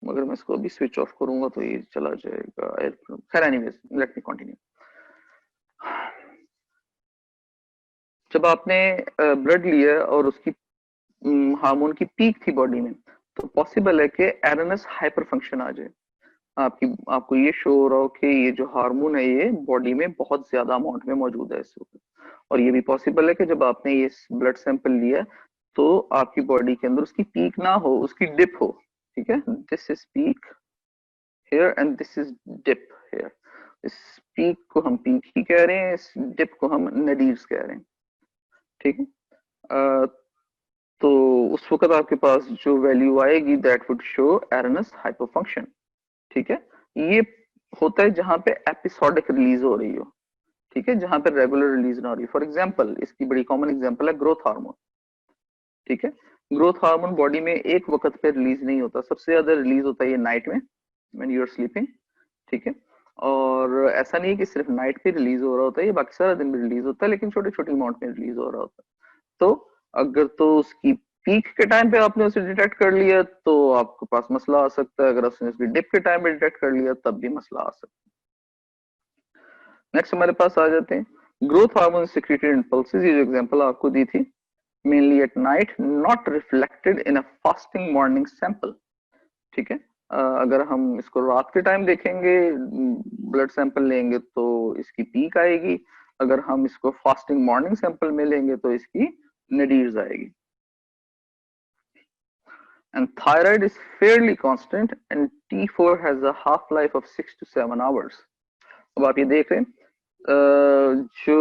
मगर मैं इसको अभी स्विच ऑफ करूंगा तो ये चला जाएगा। खैर एनीवेज लेट मी कंटिन्यू। जब आपने ब्लड लिया और उसकी हार्मोन की पीक थी बॉडी में, तो पॉसिबल है कि एरनस हाइपर फंक्शन आ जाए, आपको ये शो हो रहा हो कि ये जो हार्मोन है ये बॉडी में बहुत ज्यादा अमाउंट में मौजूद है इस वक्त। और ये भी पॉसिबल है कि जब आपने ये ब्लड सैंपल लिया तो आपकी बॉडी के अंदर उसकी पीक ना हो, उसकी डिप हो, ठीक है, this is peak here and this is dip here. इस पीक को हम पीक ही कह रहे हैं, इस डिप को हम नडीर्स कह रहे हैं, ठीक है। तो उस वक्त आपके पास जो वैल्यू आएगी दैट वुड शो एरनस हाइपोफंक्शन, ठीक है। ये होता है जहां पे एपिसोडिक रिलीज हो रही हो, ठीक है, जहां पे रेगुलर रिलीज ना हो रही। फॉर एग्जांपल इसकी बड़ी कॉमन एग्जांपल है ग्रोथ हार्मोन, ठीक है। ग्रोथ हार्मोन बॉडी में एक वक्त पे रिलीज नहीं होता, सबसे ज्यादा रिलीज होता है ये नाइट में व्हेन यू आर स्लीपिंग, ठीक है। और ऐसा नहीं है कि सिर्फ नाइट पे रिलीज हो रहा होता है, ये बाकी सारा दिन भी रिलीज होता है, लेकिन छोटे छोटे अमाउंट में रिलीज हो रहा होता है। तो अगर तो उसकी पीक के टाइम पे आपने उसे डिटेक्ट कर लिया तो आपके पास मसला आ सकता है, अगर आपने उसकी डिप के टाइम पे डिटेक्ट कर लिया तब भी मसला आ सकता है। नेक्स्ट हमारे पास आ जाते हैं growth hormone secreted in pulses. ये जो एग्जांपल आपको दी थी, mainly at night, not reflected in a fasting morning sample, ठीक है। अगर हम इसको रात के टाइम देखेंगे, ब्लड सैंपल लेंगे तो इसकी पीक आएगी, अगर हम इसको फास्टिंग मॉर्निंग सैंपल में लेंगे तो इसकी नडीर्स आएगी। And thyroid is fairly constant and T4 has a half life of 6 to 7 hours. अब आप ये देख रहे हैं जो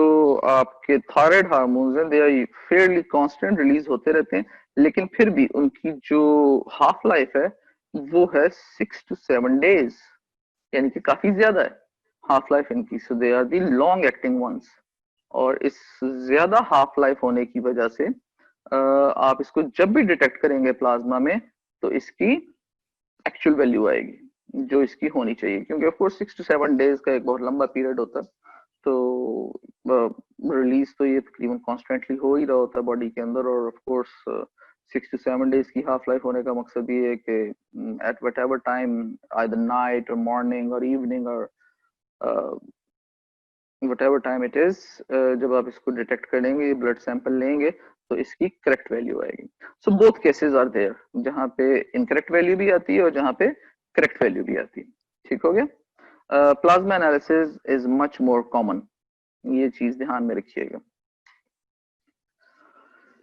आपके थायराइड हार्मोन्स हैं they are fairly constant, release होते रहते हैं, लेकिन फिर भी उनकी जो हाफ लाइफ है वो है 6 to 7 days, यानी कि काफी ज्यादा है हाफ लाइफ इनकी। So they are the long acting ones, और इस ज्यादा हाफ लाइफ होने की वजह से आप इसको जब भी डिटेक्ट करेंगे प्लाज्मा में तो इसकी एक्चुअल वैल्यू आएगी जो इसकी होनी चाहिए, क्योंकि ऑफ कोर्स 6 to 7 days का एक बहुत लंबा पीरियड होता है, तो रिलीज तो ये तकरीबन कॉन्स्टेंटली हो ही रहा होता है बॉडी के अंदर। और ऑफ कोर्स 6 to 7 days की हाफ लाइफ होने का मकसद ये है कि at whatever time, either night और मॉर्निंग और इवनिंग और whatever time it is, जब आप इसको डिटेक्ट करेंगे, ब्लड सैंपल लेंगे तो इसकी करेक्ट वैल्यू आएगी। So both cases are there, जहां पे इनकरेक्ट वैल्यू भी आती है और जहां पे करेक्ट वैल्यू भी आती है, ठीक हो गया। Plasma analysis is much more common, ये चीज ध्यान में रखिएगा।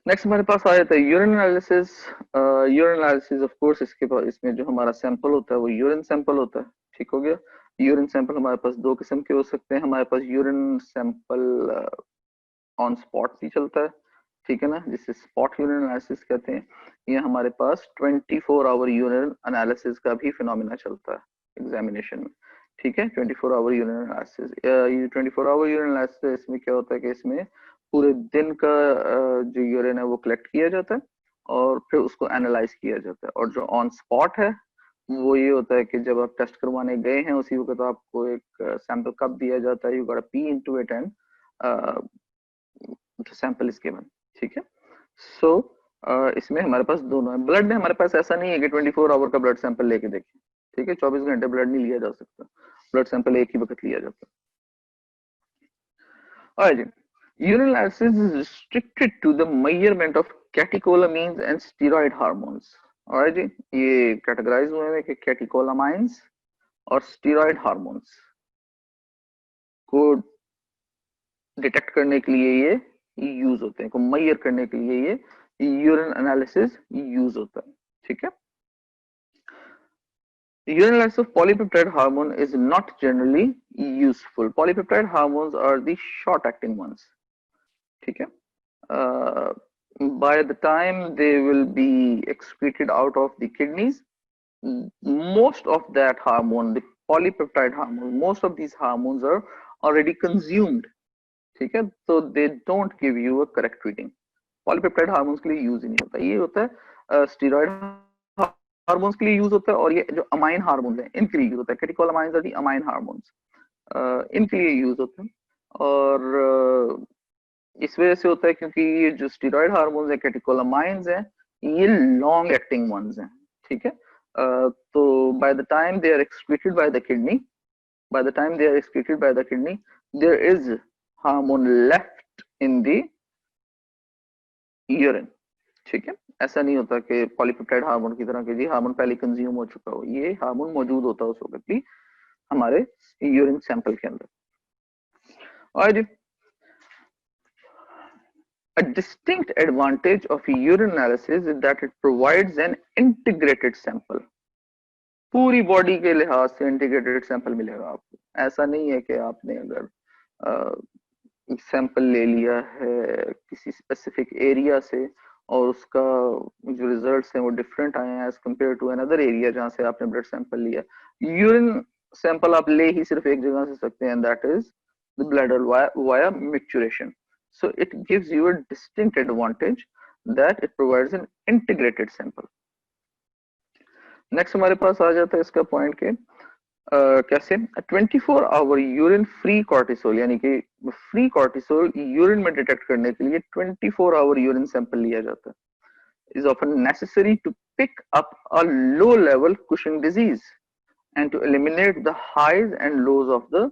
नेक्स्ट हमारे पास आ जाता है urine analysis. Urine analysis of course इसमें जो हमारा सैंपल होता है वो यूरिन सैंपल होता है, ठीक हो गया। यूरिन सैंपल हमारे पास दो किस्म के हो सकते हैं, हमारे पास यूरिन सैंपल ऑन स्पॉट भी चलता है, ठीक है ना, जिसे स्पॉट यूरिन एनालिसिस कहते हैं। ये हमारे पास 24 आवर यूरिन एनालिसिस का भी फिनोमिना चलता है एग्जामिनेशन में, ठीक है। 24 आवर यूरिन एनालिसिस, ये 24 आवर यूरिन एनालिसिस, इसमें क्या होता है कि इसमें पूरे दिन का जो यूरिन है वो कलेक्ट किया जाता है और फिर उसको एनालाइज किया जाता है। और जो ऑन स्पॉट है वो ये होता है कि जब आप टेस्ट करवाने गए हैं उसी वक्त आपको एक सैंपल कप दिया जाता है, you got P into it and sample is given, ठीक है। सो इसमें हमारे पास दोनों है। ब्लड में हमारे पास ऐसा नहीं है कि 24 आवर का ब्लड सैंपल लेके देखें, ठीक है। 24 घंटे ब्लड नहीं लिया जा सकता, ब्लड सैंपल एक ही वक्त लिया जाता है। Urine analysis is restricted to the measurement of catecholamines and steroid hormones. Alright जी, ये कैटेगराइज हुए हैं कि कैटिकोलामाइंस और स्टीरॉयड हार्मोन्स को डिटेक्ट करने के लिए ये यूज होते हैं, को मेजर करने के लिए ये यूरिन एनालिसिस यूज होता है, ठीक है। Urine analysis of polypeptide hormone is not generally useful. Polypeptide hormones are the short-acting ones, ठीक है। By the time they will be excreted out of the kidneys, most of that hormone, the polypeptide hormone, most of these hormones are already consumed, ठीक है। तो they don't give you a correct reading. Polypeptide hormones के लिए use ही नहीं होता, ये होता है स्टीरॉयड हार्मोन्स के लिए यूज होता है, और ये जो अमाइन हार्मोन्स हैं इनके लिए यूज होता है। Catecholamines are the amine hormones, इनके लिए यूज होता है। और इस वजह से होता है क्योंकि ये जो स्टीरॉयड हार्मोन्स है, कैटेकोलामाइंस हैं, ये लॉन्ग एक्टिंग वंस हैं, ठीक है। तो by the time they are excreted by the kidney, by the time they are excreted by the kidney, there is hormone left in the urine, ठीक है। ऐसा नहीं होता कि पॉलीपेप्टाइड हार्मोन की तरह कि जी हार्मोन पहले कंज्यूम हो चुका हो, ये हार्मोन मौजूद होता है उस वक्त भी हमारे यूरिन सैंपल के अंदर। और a distinct advantage of urine analysis is that it provides an integrated sample. पूरी बॉडी के लिहाज से इंटीग्रेटेड सैंपल मिलेगा आपको। ऐसा नहीं है कि आपने अगर सैंपल ले लिया है किसी स्पेसिफिक एरिया से और उसका जो रिजल्ट्स हैं वो डिफरेंट आए हैं as compared to another area जहां से आपने ब्लड सैंपल लिया। यूरिन सैंपल आप ले ही सिर्फ एक जगह से सकते हैं, that is the bladder via micturition. So it gives you a distinct advantage that it provides an integrated sample. Next हमारे पास आ जाता है इसका पॉइंट के कैसे 24 आवर यूरिन फ्री कॉर्टिसोल, यानी कि फ्री कॉर्टिसोल यूरिन में डिटेक्ट करने के लिए 24 आवर यूरिन सैंपल लिया जाता है, is often necessary to pick up a low level Cushing disease and to eliminate the highs and lows of the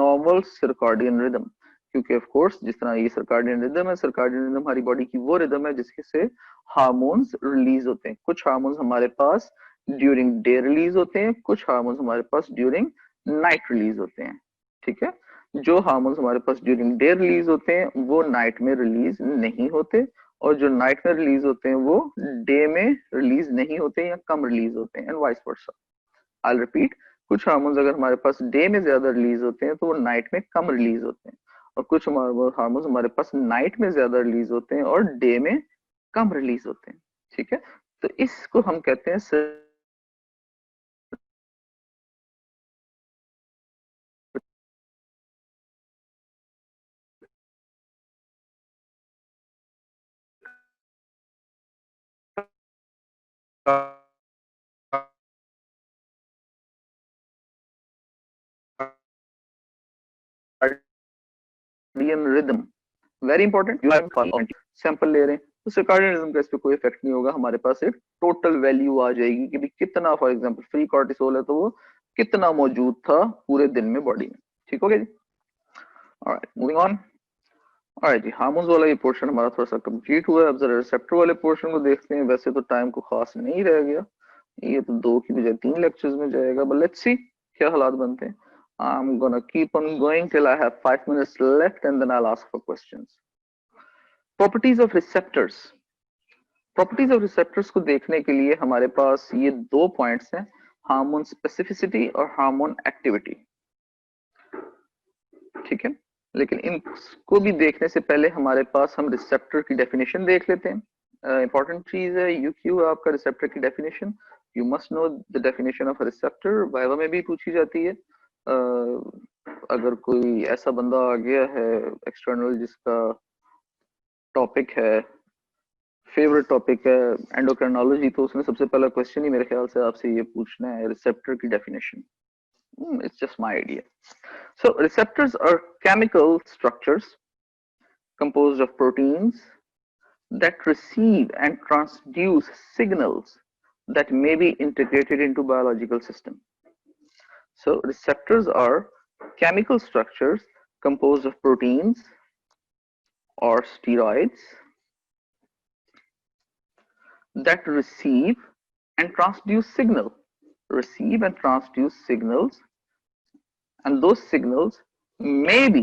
normal circadian rhythm। क्योंकि ऑफ कोर्स जिस तरह ये सर्काडियन रिदम है, सर्काडियन रिदम हमारी body की वो रिदम है जिसके से हार्मोन्स रिलीज होते हैं। कुछ हार्मोन्स हमारे पास ड्यूरिंग डे रिलीज होते हैं, कुछ हार्मोन्स हमारे पास ड्यूरिंग नाइट रिलीज होते हैं, ठीक है। जो हार्मोन्स हमारे पास ड्यूरिंग डे रिलीज होते हैं वो नाइट में रिलीज नहीं होते, और जो नाइट में रिलीज होते हैं वो डे में रिलीज नहीं होते या कम रिलीज होते हैं, and vice versa. I repeat, कुछ हार्मोन्स अगर हमारे पास डे में ज्यादा रिलीज होते हैं तो वो नाइट में कम रिलीज होते हैं, और कुछ हार्मोन्स हमारे पास नाइट में ज्यादा रिलीज होते हैं और डे में कम रिलीज होते हैं, ठीक है। तो इसको हम कहते हैं circadian rhythm. Very important, sample ले रहे हैं तो सर्काडियन रिदम का इस पे कोई इफेक्ट नहीं होगा, हमारे पास एक टोटल वैल्यू आ जाएगी कि भी कितना, फॉर एग्जांपल फ्री कॉर्टिसोल है तो वो कितना मौजूद था पूरे दिन में बॉडी में, ठीक हो गया जी। Alright, moving on. ऑलराइट जी, हार्मोन्स वाला ये पोर्शन हमारा थोड़ा सा कंप्लीट हुआ है। अब जरा रिसेप्टर वाले पोर्शन को देखते हैं। वैसे तो टाइम को खास नहीं रह गया, ये तो 2 की बजाय 3 लेक्चर्स में जाएगा, बट लेट्स सी क्या हालात बनते हैं। I'm gonna keep on going till I have 5 minutes left and then I'll ask for questions. Properties of receptors. Properties of receptors को देखने के लिए हमारे पास ये 2 पॉइंट्स हैं, हार्मोन स्पेसिफिसिटी और हार्मोन एक्टिविटी, ठीक है। लेकिन इनको भी देखने से पहले हमारे पास हम रिसेप्टर की डेफिनेशन देख लेते हैं। इंपॉर्टेंट चीज है यूक्यू आपका रिसेप्टर की definition. You must know the definition of receptor, viva में भी पूछी जाती है। अगर कोई ऐसा बंदा आ गया है एक्सटर्नल जिसका टॉपिक है, फेवरेट टॉपिक है एंडोक्राइनोलॉजी, तो उसने सबसे पहला क्वेश्चन ही मेरे ख्याल से आपसे ये पूछना है रिसेप्टर की definition. It's just my idea. So receptors are chemical structures composed of proteins that receive and transduce signals that may be integrated into biological system. So receptors are chemical structures composed of proteins or steroids that receive and transduce signals, and those signals may be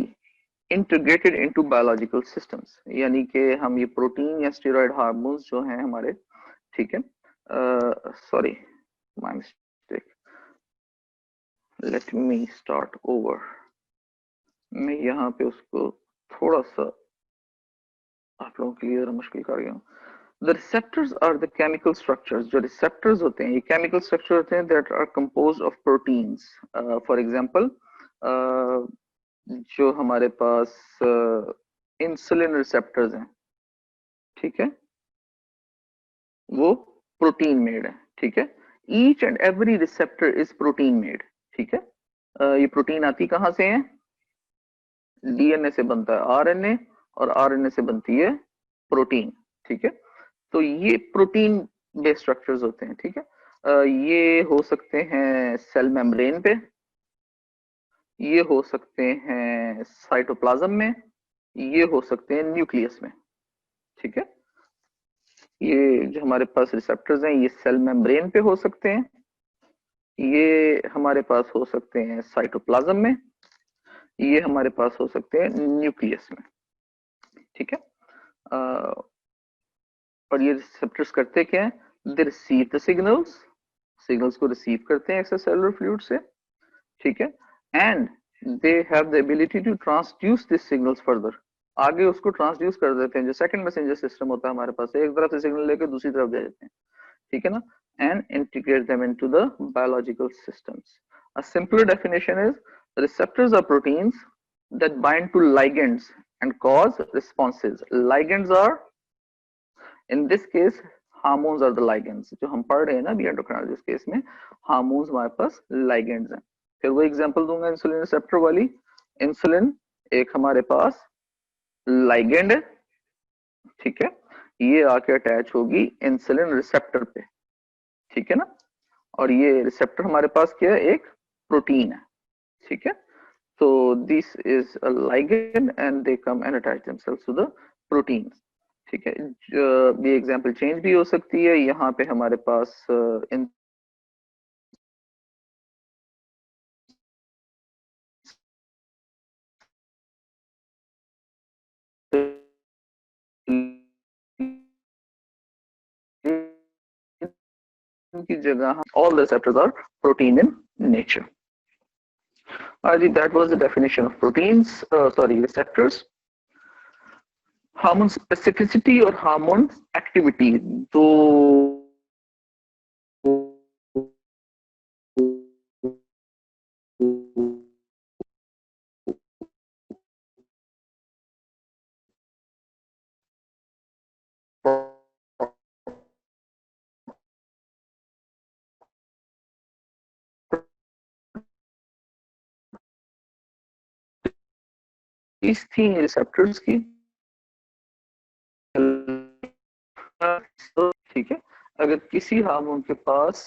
integrated into biological systems. यानी कि हम ये protein या steroid hormones जो हैं हमारे, ठीक है, sorry my mistake, let me start over. मैं यहाँ पे उसको थोड़ा सा आप लोगों के लिए मुश्किल कर गया हूँ। The receptors are the chemical structures। जो receptors होते हैं ये chemical structures होते हैं that are composed of proteins। For example, जो हमारे पास इंसुलिन रिसेप्टर्स हैं, ठीक है, वो प्रोटीन मेड है, ठीक है। Each and every receptor is protein made, ठीक है। ये प्रोटीन आती कहाँ से है? डीएनए से बनता है आरएनए, और आरएनए से बनती है प्रोटीन, ठीक है। तो ये प्रोटीन बेस्ड स्ट्रक्चर्स होते हैं, ठीक है। ये हो सकते हैं सेल मेम्ब्रेन पे, ये हो सकते हैं साइटोप्लाज्म में, ये हो सकते हैं न्यूक्लियस में, ठीक है। ये जो हमारे पास रिसेप्टर्स हैं ये सेल मेम्ब्रेन पे हो सकते हैं, ये हमारे पास हो सकते हैं साइटोप्लाज्म में, ये हमारे पास हो सकते हैं न्यूक्लियस में, ठीक है। और ये रिसेप्टर्स करते क्या है? They receive the signals, signals को रिसीव करते हैं एक्स्ट्रासेलुलर फ्लूइड से, ठीक है। And they have the ability to transduce this signals further, आगे उसको ट्रांसड्यूस कर देते हैं। जो सेकंड मैसेंजर सिस्टम होता है हमारे पास, एक तरफ से सिग्नल लेकर दूसरी तरफ भेज देते हैं, ठीक है ना, and integrate them into the biological systems. A simpler definition is receptors are proteins that bind to ligands and cause responses. Ligands are, in this case, hormones are the ligands. जो हम पढ़ रहे हैं ना अभी एंडोक्राइनोलॉजी केस में, hormones हमारे पास ligands हैं। फिर वो एग्जांपल दूंगा इंसुलिन रिसेप्टर वाली। इंसुलिन एक हमारे पास ligand है, ठीक है, ये आके अटैच होगी इंसुलिन रिसेप्टर पे, ठीक है ना। और ये रिसेप्टर हमारे पास क्या है? एक प्रोटीन है, ठीक है। तो this is a ligand and they come and attach themselves to the protein, ठीक है। ये एग्जांपल चेंज भी हो सकती है। यहाँ पे हमारे पास इन की जगह all the receptors are protein in nature. That was the definition of proteins, receptors. Hormone specificity और हार्मोन एक्टिविटी दो इस थी रिसेप्टर्स की, ठीक है। अगर किसी हार्मोन के पास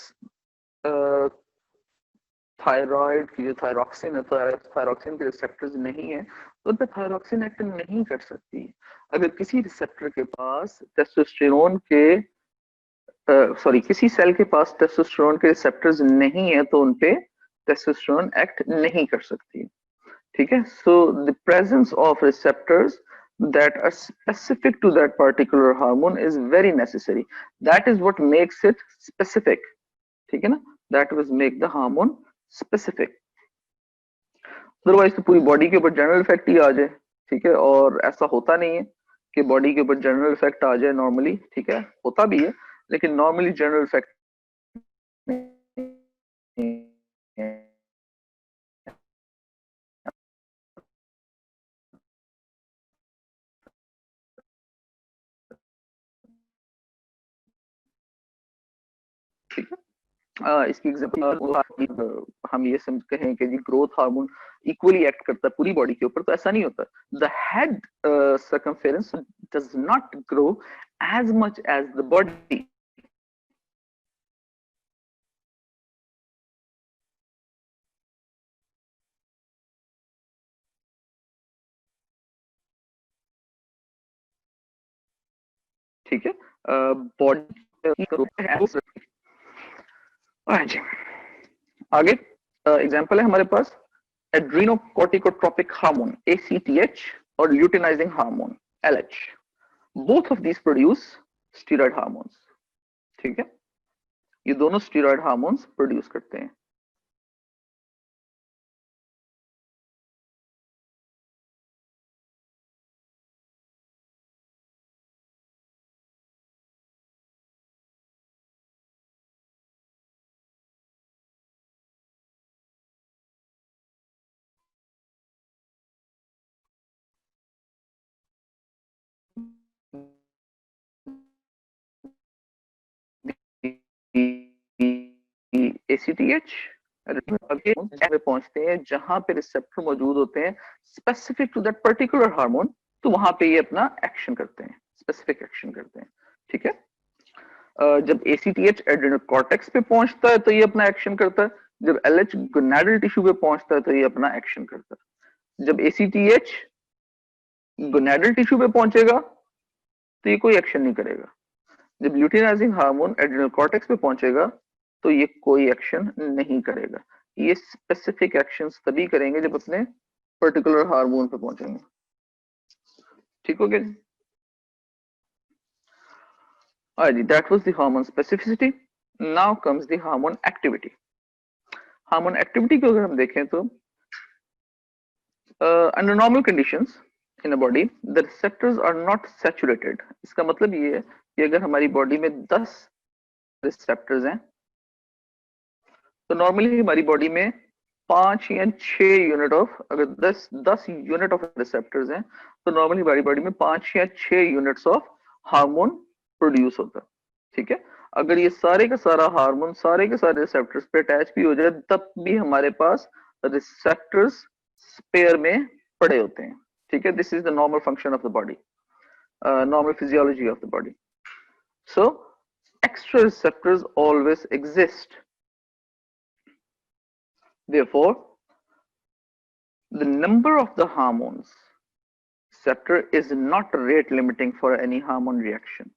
थायराइड की जो थायरॉक्सिन है, थायरॉक्सिन के रिसेप्टर्स नहीं है, तो उन पे थायरॉक्सिन एक्ट नहीं कर सकती। अगर किसी रिसेप्टर के पास टेस्टोस्टेरोन के किसी सेल के पास टेस्टोस्टेरोन के रिसेप्टर्स नहीं है, तो उनपे टेस्टोस्टेरोन एक्ट नहीं कर सकती, ठीक है। So the presence of receptors that are specific to that particular hormone is very necessary. That is what makes it specific, ठीक है ना, that was make the hormone specific. Otherwise तो पूरी बॉडी के ऊपर जनरल इफेक्ट ही आ जाए, ठीक है। और ऐसा होता नहीं है कि बॉडी के ऊपर जनरल इफेक्ट आ जाए नॉर्मली, ठीक है, होता भी है, लेकिन नॉर्मली जनरल इफेक्ट ठीक है। इसकी एग्जांपल हम ये समझ कहें कि जी ग्रोथ हार्मोन इक्वली एक्ट करता है पूरी बॉडी के ऊपर, तो ऐसा नहीं होता। The head circumference does not grow as much as the body. ठीक है, बॉडी आगे एग्जांपल है हमारे पास एड्रीनोकोर्टिकोट्रोपिक हार्मोन ACTH और luteinizing hormone LH। Both of these produce steroid hormones, ठीक है, ये दोनों स्टीरॉयड हार्मोन्स प्रोड्यूस करते हैं। ACTH में पहुंचते हैं जहां पे रिसेप्टर मौजूद होते हैं specific to that particular hormone, तो वहां पे ये अपना एक्शन करते हैं, स्पेसिफिक एक्शन करते हैं, ठीक है। जब ACTH एड्रेनल कॉर्टेक्स पे पहुंचता है तो ये अपना एक्शन करता है, जब LH गोनाडल टिश्यू पे पहुंचता है तो ये अपना एक्शन करता है। जब ACTH गोनाडल टिश्यू पे पहुंचेगा तो ये कोई एक्शन नहीं करेगा। जब ल्यूटिनाइजिंग हार्मोन एड्रेनल कॉर्टेक्स पे पहुंचेगा तो ये कोई एक्शन नहीं करेगा। ये स्पेसिफिक एक्शंस तभी करेंगे जब अपने पर्टिकुलर हार्मोन पे पहुंचेंगे, ठीक हो गया जी। That was the hormone specificity. Now comes the hormone activity. Hormone activity को अगर हम देखें तो under normal conditions in a body the receptors are not saturated. इसका मतलब ये है कि अगर हमारी बॉडी में 10 रिसेप्टर्स हैं तो नॉर्मली हमारी बॉडी में 5 या 6 यूनिट ऑफ, अगर 10 यूनिट ऑफ रिसेप्टर्स हैं तो नॉर्मली हमारी बॉडी में 5 या 6 यूनिट्स ऑफ हार्मोन प्रोड्यूस होता है, ठीक है। अगर ये सारे का सारा हार्मोन सारे के सारे रिसेप्टर्स पे अटैच भी हो जाए तब भी हमारे पास रिसेप्टर्स स्पेयर में पड़े होते हैं, ठीक है। This is the normal function of the body, normal physiology of the body. So extra receptors always exist. Therefore, the number of the hormones receptor is not rate limiting for any hormone reaction,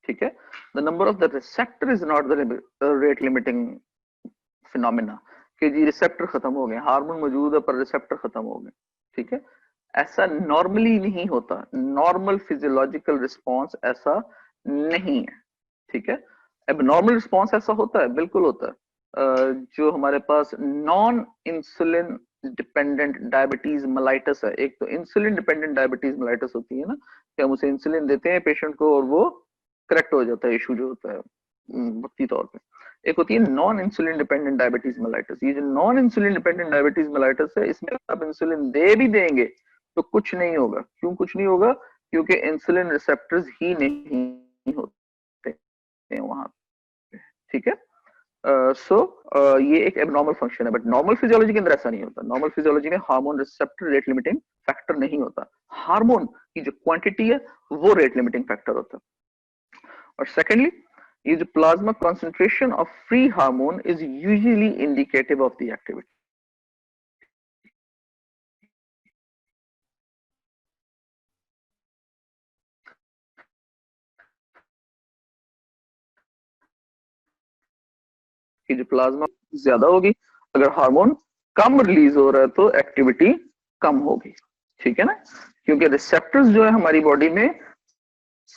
ठीक है। The number of the receptor is not the rate limiting phenomena कि जी receptor खत्म हो गए, hormone मौजूद है पर receptor खत्म हो गए, ठीक है। ऐसा नॉर्मली नहीं होता, नॉर्मल फिजियोलॉजिकल रिस्पॉन्स ऐसा नहीं है, ठीक है। अब नॉर्मल रिस्पॉन्स ऐसा होता है, बिल्कुल होता है। जो हमारे पास non insulin dependent diabetes mellitus है, एक तो इंसुलिन डिपेंडेंट डायबिटीज मेलाइटस होती है ना, कि हम उसे इंसुलिन देते हैं पेशेंट को और वो करेक्ट हो जाता है इशू जो होता है वक्ती तौर पे। एक होती है non insulin dependent diabetes mellitus. ये जो non insulin dependent diabetes mellitus है इसमें आप इंसुलिन दे भी देंगे तो कुछ नहीं होगा। क्यों कुछ नहीं होगा? क्योंकि इंसुलिन रिसेप्टर्स ही नहीं होते हैं वहां पे, ठीक है। ये एक एबनॉर्मल फंक्शन है, बट नॉर्मल फिजियोलॉजी के अंदर ऐसा नहीं होता। नॉर्मल फिजियोलॉजी में hormone receptor rate limiting factor नहीं होता, हार्मोन की जो क्वांटिटी है वो रेट लिमिटिंग फैक्टर होता है। और सेकेंडली, ये जो plasma concentration of free hormone is usually indicative of the activity. कि जो प्लाज्मा ज्यादा होगी, अगर हार्मोन कम रिलीज हो रहा है तो एक्टिविटी कम होगी, ठीक है ना, क्योंकि रिसेप्टर्स जो है हमारी बॉडी में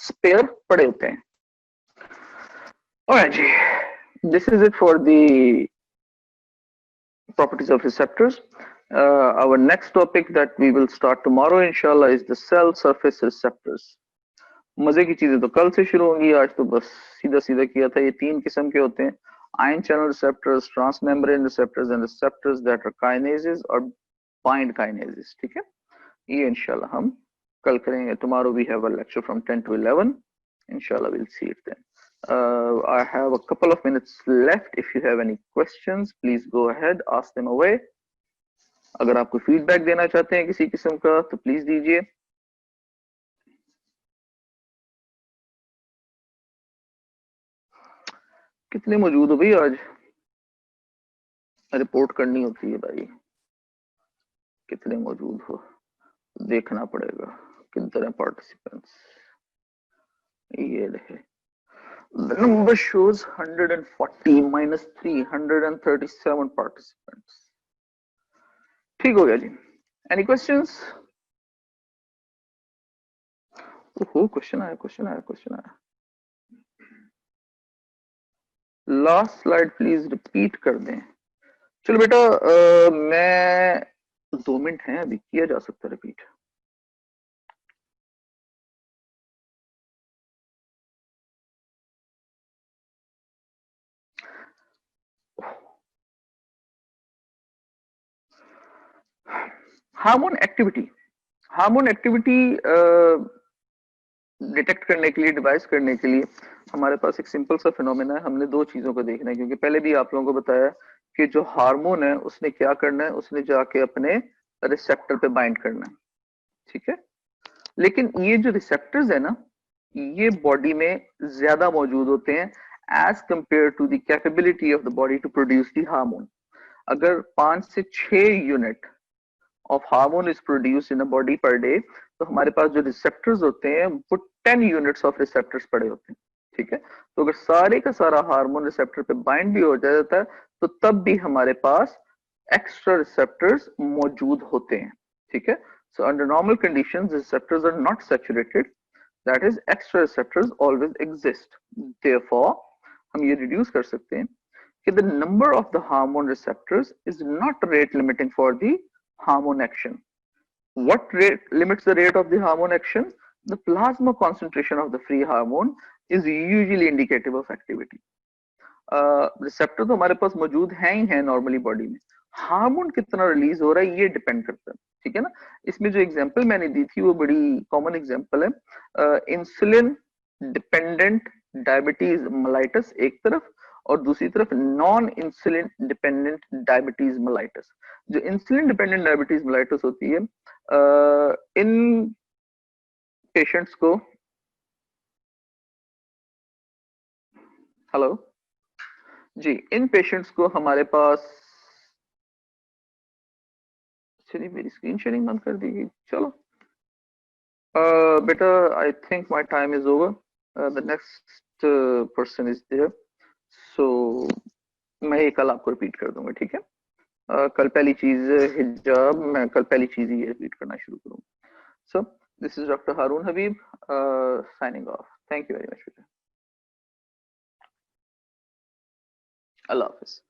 स्पेयर पड़े होते हैं। Alright, this is it for the properties of receptors. Our next topic that we will start tomorrow inshallah is the cell surface receptors. मजे की चीजें तो कल से शुरू होंगी, आज तो बस सीधा सीधा किया था। ये तीन किस्म के होते हैं: ion channel receptors, transmembrane receptors and receptors that are kinases और बाइंड काइनेजेस। ठीक है, ये इंशाल्लाह हम कल करेंगे। Tomorrow we have a lecture from 10 to 11. Inshallah we'll see it then. I have a couple of minutes left. If you have any questions, please go ahead, ask them away. अगर आप कोई फीडबैक देना चाहते हैं किसी किस्म का तो प्लीज दीजिए। कितने मौजूद हो भाई आज? रिपोर्ट करनी होती है भाई, कितने मौजूद हो देखना पड़ेगा। कितने पार्टिसिपेंट्स? ये रहे, the number shows 140 minus 3, 137 participants. ठीक हो गया जी। Any questions? ओहो, क्वेश्चन आया, क्वेश्चन आया, क्वेश्चन आया। लास्ट स्लाइड प्लीज रिपीट कर दें। चलो बेटा, मैं 2 मिनट हैं अभी, किया जा सकता है repeat. Hormone activity, hormone activity detect करने के लिए, डिवाइस करने के लिए हमारे पास एक सिंपल सा फिनोमेना है। हमने दो चीजों को देखना है, क्योंकि पहले भी आप लोगों को बताया कि जो हार्मोन है उसने क्या करना है, उसने जाके अपने रिसेप्टर पे बाइंड करना है। ठीक है, लेकिन ये जो रिसेप्टर्स है ना, ये बॉडी में ज्यादा मौजूद होते हैं as compared to the capability of the body to produce the hormone. अगर 5 से 6 unit of hormone is produce in a body per day, तो हमारे पास जो रिसेप्टर्स होते हैं वो 10 यूनिट्स ऑफ रिसेप्टर्स पड़े होते हैं। ठीक है, तो अगर सारे का सारा हार्मोन रिसेप्टर पे बाइंड भी हो जाता है तो तब भी हमारे पास एक्स्ट्रा रिसेप्टर्स मौजूद होते हैं। ठीक है, so under normal conditions receptors are not saturated, that is extra receptors always exist. Therefore हम ये reduce कर सकते हैं कि the number of the hormone receptors is not rate limiting for the hormone action. What rate limits the rate of the hormone action? The plasma concentration of the free hormone is usually indicative of activity. Receptor तो हमारे पास मौजूद है ही है normally body में, hormone कितना release हो रहा है ये डिपेंड करता है। ठीक है ना, इसमें जो एग्जांपल मैंने दी थी वो बड़ी कॉमन एग्जांपल है। इंसुलिन डिपेंडेंट डायबिटीज मेलाइटस एक तरफ, और दूसरी तरफ non insulin dependent diabetes mellitus. जो इंसुलिन डिपेंडेंट डायबिटीज मेलाइटस होती है, इन पेशेंट्स को, हेलो जी, इन पेशेंट्स को हमारे पास, चलिए मेरी स्क्रीन शेयरिंग बंद कर दी गई। चलो बेटा, I think my time is over, the next person is there, so मैं ये कल आपको रिपीट कर दूंगा। ठीक है, कल पहली चीज हिजाब, मैं कल पहली चीज ही रिपीट करना शुरू करूंगा। So this is doctor Haroon Habib signing off. Thank you very much बेटा, अल्लाह हाफिज।